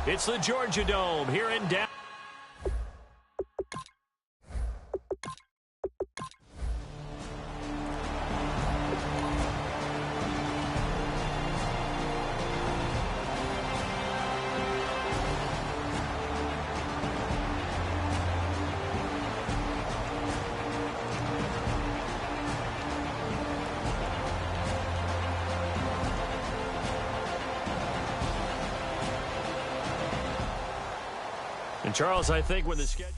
It's the Georgia Dome here in Dallas. And Charles, I think when the schedule...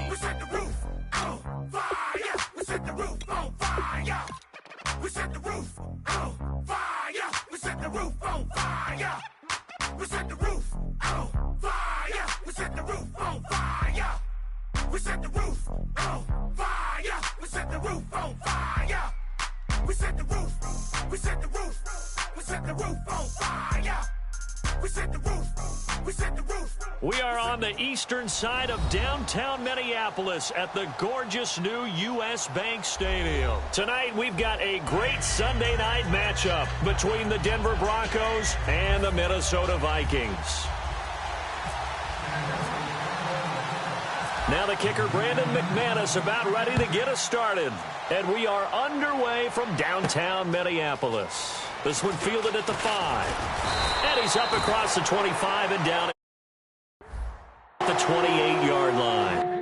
We set the roof on fire. We set the roof on fire. We set the roof on fire. We set the roof on fire. We set the roof on fire. We set the roof on fire. We set the roof on fire. We set the roof on fire. We set the roof. We set the roof. We set the roof on fire. We set the roof. We set the roof. We are on the eastern side of downtown Minneapolis at the gorgeous new U.S. Bank Stadium. Tonight, we've got a great Sunday night matchup between the Denver Broncos and the Minnesota Vikings. Now the kicker, Brandon McManus, about ready to get us started. And we are underway from downtown Minneapolis. This one fielded at the 5. And he's up across the 25 and down at the 28-yard line.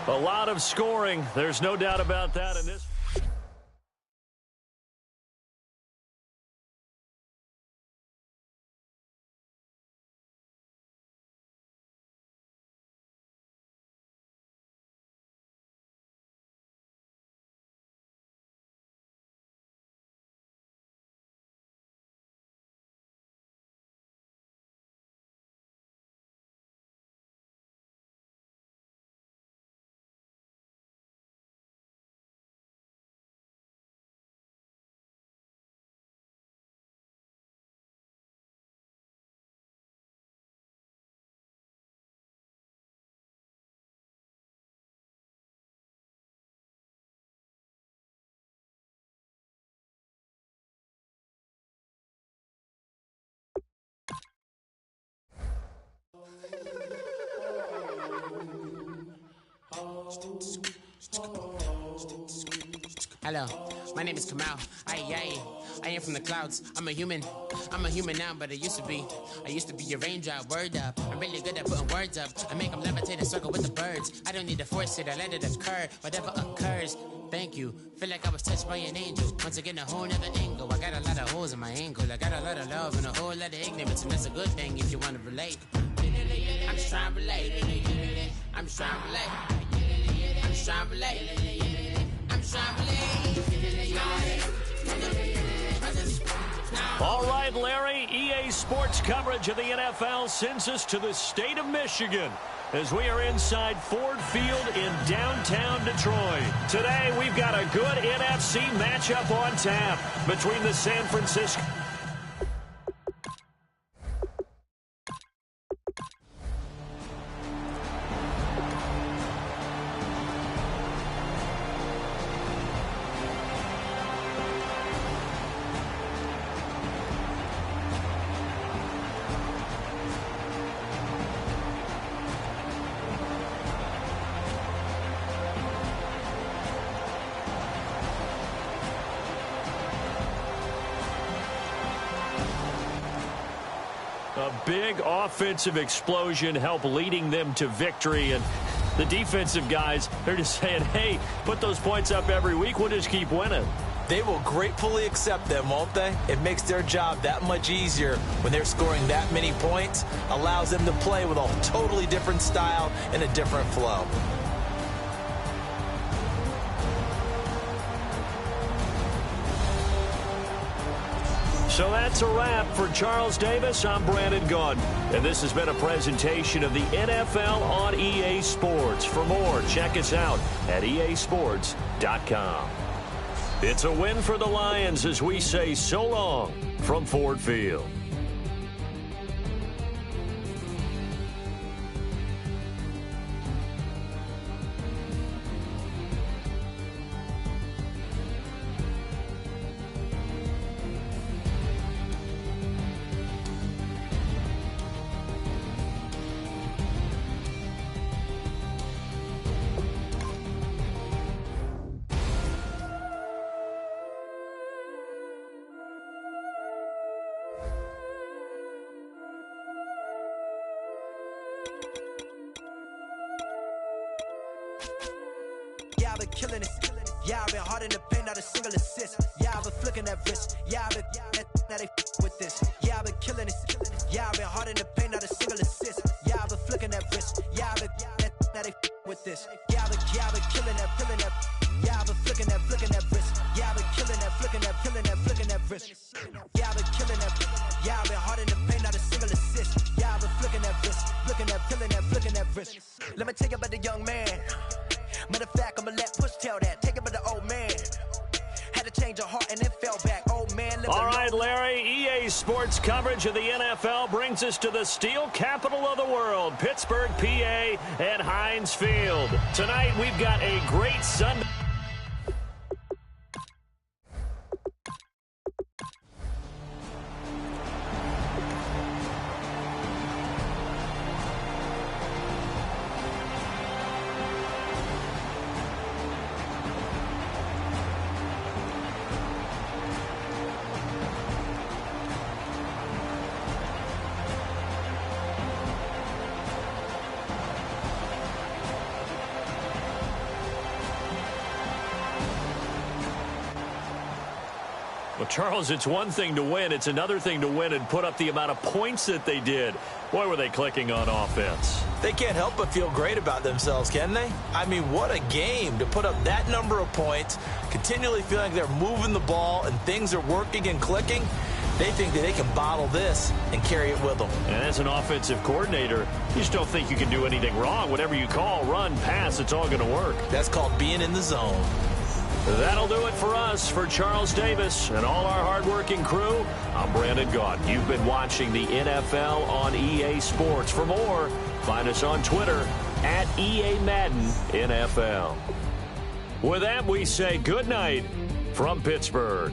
A lot of scoring. There's no doubt about that in this. Hello, my name is Kamal. I am from the clouds. I'm a human now, but I used to be a raindrop. Word up, I'm really good at putting words up. I make them levitate and circle with the birds. I don't need to force it, I let it occur. Whatever occurs, thank you. Feel like I was touched by an angel. Once again, a whole nother angle. I got a lot of holes in my angle. I got a lot of love and a whole lot of ignorance, and that's a good thing if you want to relate. I'm just trying to relate. I'm just trying to relate. I'm just trying to relate. I'm just trying to relate. All right, Larry, EA Sports coverage of the NFL sends us to the state of Michigan as we are inside Ford Field in downtown Detroit. Today, we've got a good NFC matchup on tap between the San Francisco... A big offensive explosion helped leading them to victory. And the defensive guys, they're just saying, hey, put those points up every week. We'll just keep winning. They will gratefully accept them, won't they? It makes their job that much easier when they're scoring that many points. Allows them to play with a totally different style and a different flow. So that's a wrap for Charles Davis. I'm Brandon Gaudin, and this has been a presentation of the NFL on EA Sports. For more, check us out at easports.com. It's a win for the Lions as we say so long from Ford Field. Yeah, I've been killing it. Yeah, I've been hard in the paint, not a single assist. Yeah, I've been flicking that wrist. Yeah, I've been now they with this. Yeah, I've been killing it. Yeah, I've been hard in the paint, not a single assist. Yeah, I've been flicking that wrist. Yeah, I've been now they with this. Yeah, I've been killing that. Yeah, I've been flicking that wrist. Yeah, I've been killing that, flicking that wrist. Yeah, I've been killing that. Yeah, I've been hard in the paint, not a single assist. Yeah, I've been flicking that wrist, flicking that wrist. Let me tell you about the young man. Matter of fact, I'ma let Push tell that. Take it by the old man. Had to change her heart and then fell back. Old man. All right, Larry, EA Sports coverage of the NFL brings us to the steel capital of the world, Pittsburgh, PA, and Heinz Field. Tonight, we've got a great Sunday. Well, Charles, it's one thing to win. It's another thing to win and put up the amount of points that they did. Boy, were they clicking on offense. They can't help but feel great about themselves, can they? I mean, what a game to put up that number of points, continually feeling like they're moving the ball and things are working and clicking. They think that they can bottle this and carry it with them. And as an offensive coordinator, you just don't think you can do anything wrong. Whatever you call, run, pass, it's all going to work. That's called being in the zone. That'll do it for us. For Charles Davis and all our hardworking crew, I'm Brandon Gaudin. You've been watching the NFL on EA Sports. For more, find us on Twitter at EA Madden NFL. With that, we say good night from Pittsburgh.